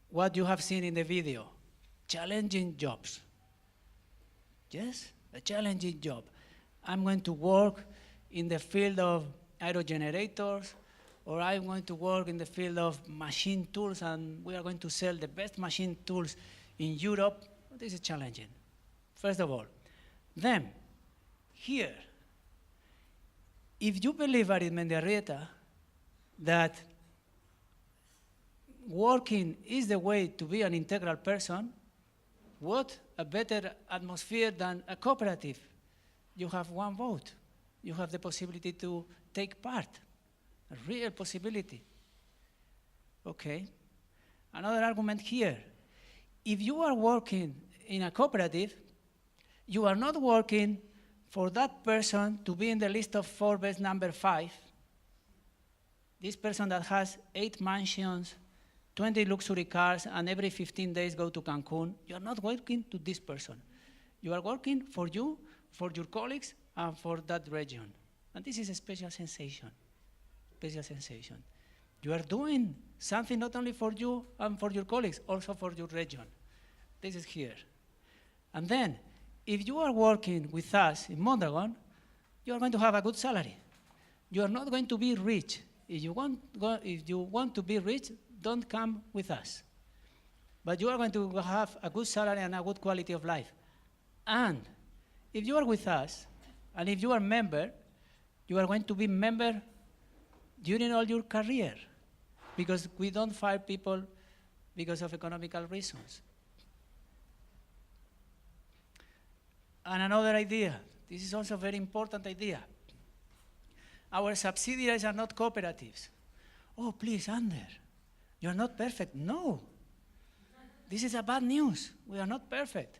what you have seen in the video, challenging jobs. Yes, a challenging job. I'm going to work in the field of aerogenerators, or I'm going to work in the field of machine tools, and we are going to sell the best machine tools in Europe. This is challenging, first of all. Then, here, if you believe Aritmendiarrieta that working is the way to be an integral person, what a better atmosphere than a cooperative? You have 1 vote. You have the possibility to take part, a real possibility. Okay. Another argument here. If you are working in a cooperative, you are not working for that person to be in the list of Forbes number 5. This person that has 8 mansions, 20 luxury cars, and every 15 days go to Cancun, you are not working to this person. You are working for you, for your colleagues, and for that region. And this is a special sensation, special sensation. You are doing something not only for you and for your colleagues, also for your region. This is here. And then, if you are working with us in Mondragon, you are going to have a good salary. You are not going to be rich. If you want to be rich, don't come with us. But you are going to have a good salary and a good quality of life. And if you are with us, and if you are a member, you are going to be member during all your career, because we don't fire people because of economical reasons. And another idea, this is also a very important idea. Our subsidiaries are not cooperatives. Oh, please, Ander, you are not perfect. No, this is a bad news. We are not perfect.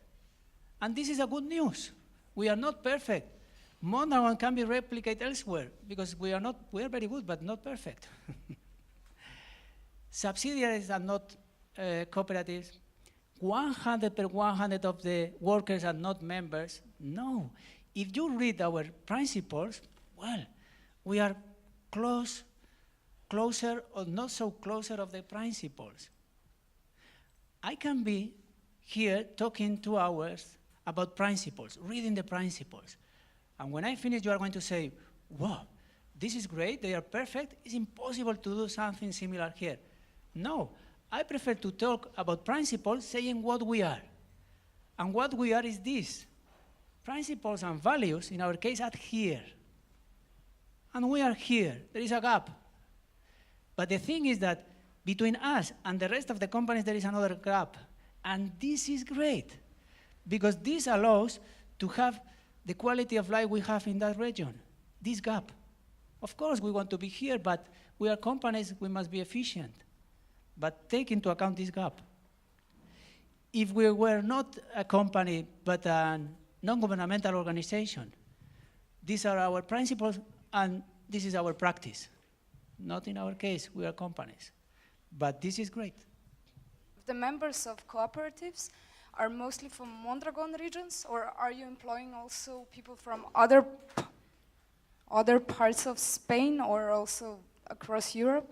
And this is a good news. We are not perfect. Mondragon can be replicated elsewhere because we are very good, but not perfect. Subsidiaries are not cooperatives. 100 per 100 of the workers are not members. No. If you read our principles, well, we are closer or not so closer of the principles. I can be here talking 2 hours about principles, reading the principles. And when I finish, you are going to say, wow, this is great, they are perfect, it's impossible to do something similar here. No, I prefer to talk about principles saying what we are. And what we are is this. Principles and values, in our case, are here. And we are here, there is a gap. But the thing is that between us and the rest of the companies, there is another gap. And this is great, because this allows to have the quality of life we have in that region, this gap. Of course, we want to be here, but we are companies, we must be efficient. But take into account this gap. If we were not a company, but a non-governmental organization, these are our principles, and this is our practice. Not in our case, we are companies. But this is great. The members of cooperatives are mostly from Mondragon regions, or are you employing also people from other parts of Spain or also across Europe?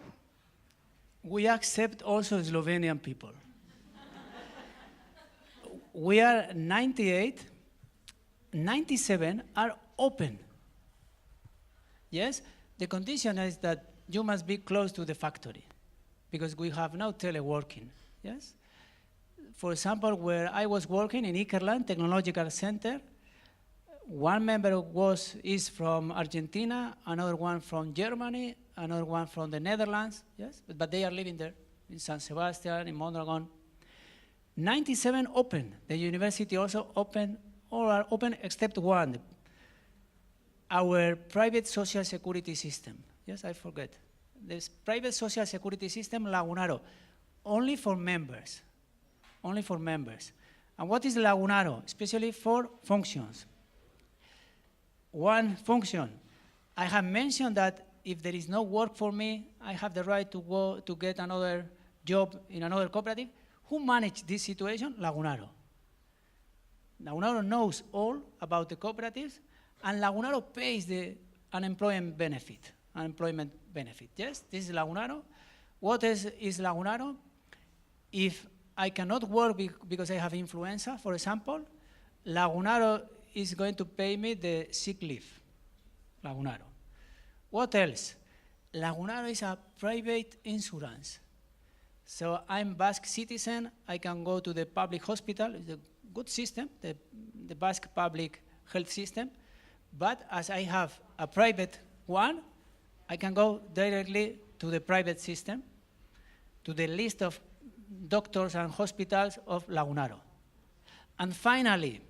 We accept also Slovenian people. We are 98 97 are open. Yes, the condition is that you must be close to the factory, because we have no teleworking. Yes. For example, where I was working in Ikerland Technological Center, one member is from Argentina, another one from Germany, another one from the Netherlands, yes, but they are living there in San Sebastian, in Mondragon. 97 open. The university also open, all are open except one, our private social security system. Yes, I forget. This private social security system, Lagunaro, only for members. Only for members. And what is Lagunaro? Especially for functions. One function, I have mentioned that if there is no work for me, I have the right to go to get another job in another cooperative. Who managed this situation? Lagunaro. Lagunaro knows all about the cooperatives, and Lagunaro pays the unemployment benefit. Yes, this is Lagunaro. What is Lagunaro? If I cannot work because I have influenza, for example, Lagunaro is going to pay me the sick leave. Lagunaro. What else? Lagunaro is a private insurance. So I'm Basque citizen, I can go to the public hospital, it's a good system, the Basque public health system, but as I have a private one, I can go directly to the private system, to the list of doctors and hospitals of Lagunaro. And finally,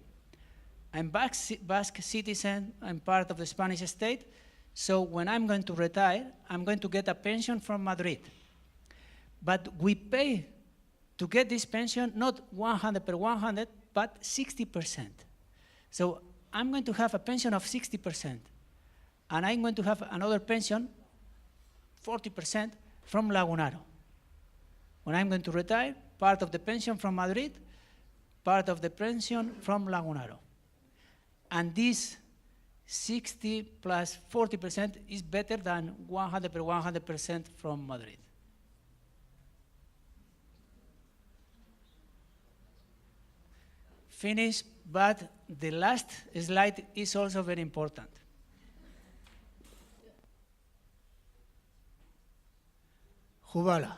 I'm Basque citizen, I'm part of the Spanish state, so when I'm going to retire, I'm going to get a pension from Madrid. But we pay to get this pension not 100 per 100, but 60%. So I'm going to have a pension of 60%, and I'm going to have another pension, 40%, from Lagunaro. When I'm going to retire, part of the pension from Madrid, part of the pension from Lagunaro. And this 60 plus 40% is better than 100 per 100% from Madrid. Finish, but the last slide is also very important. Jubala.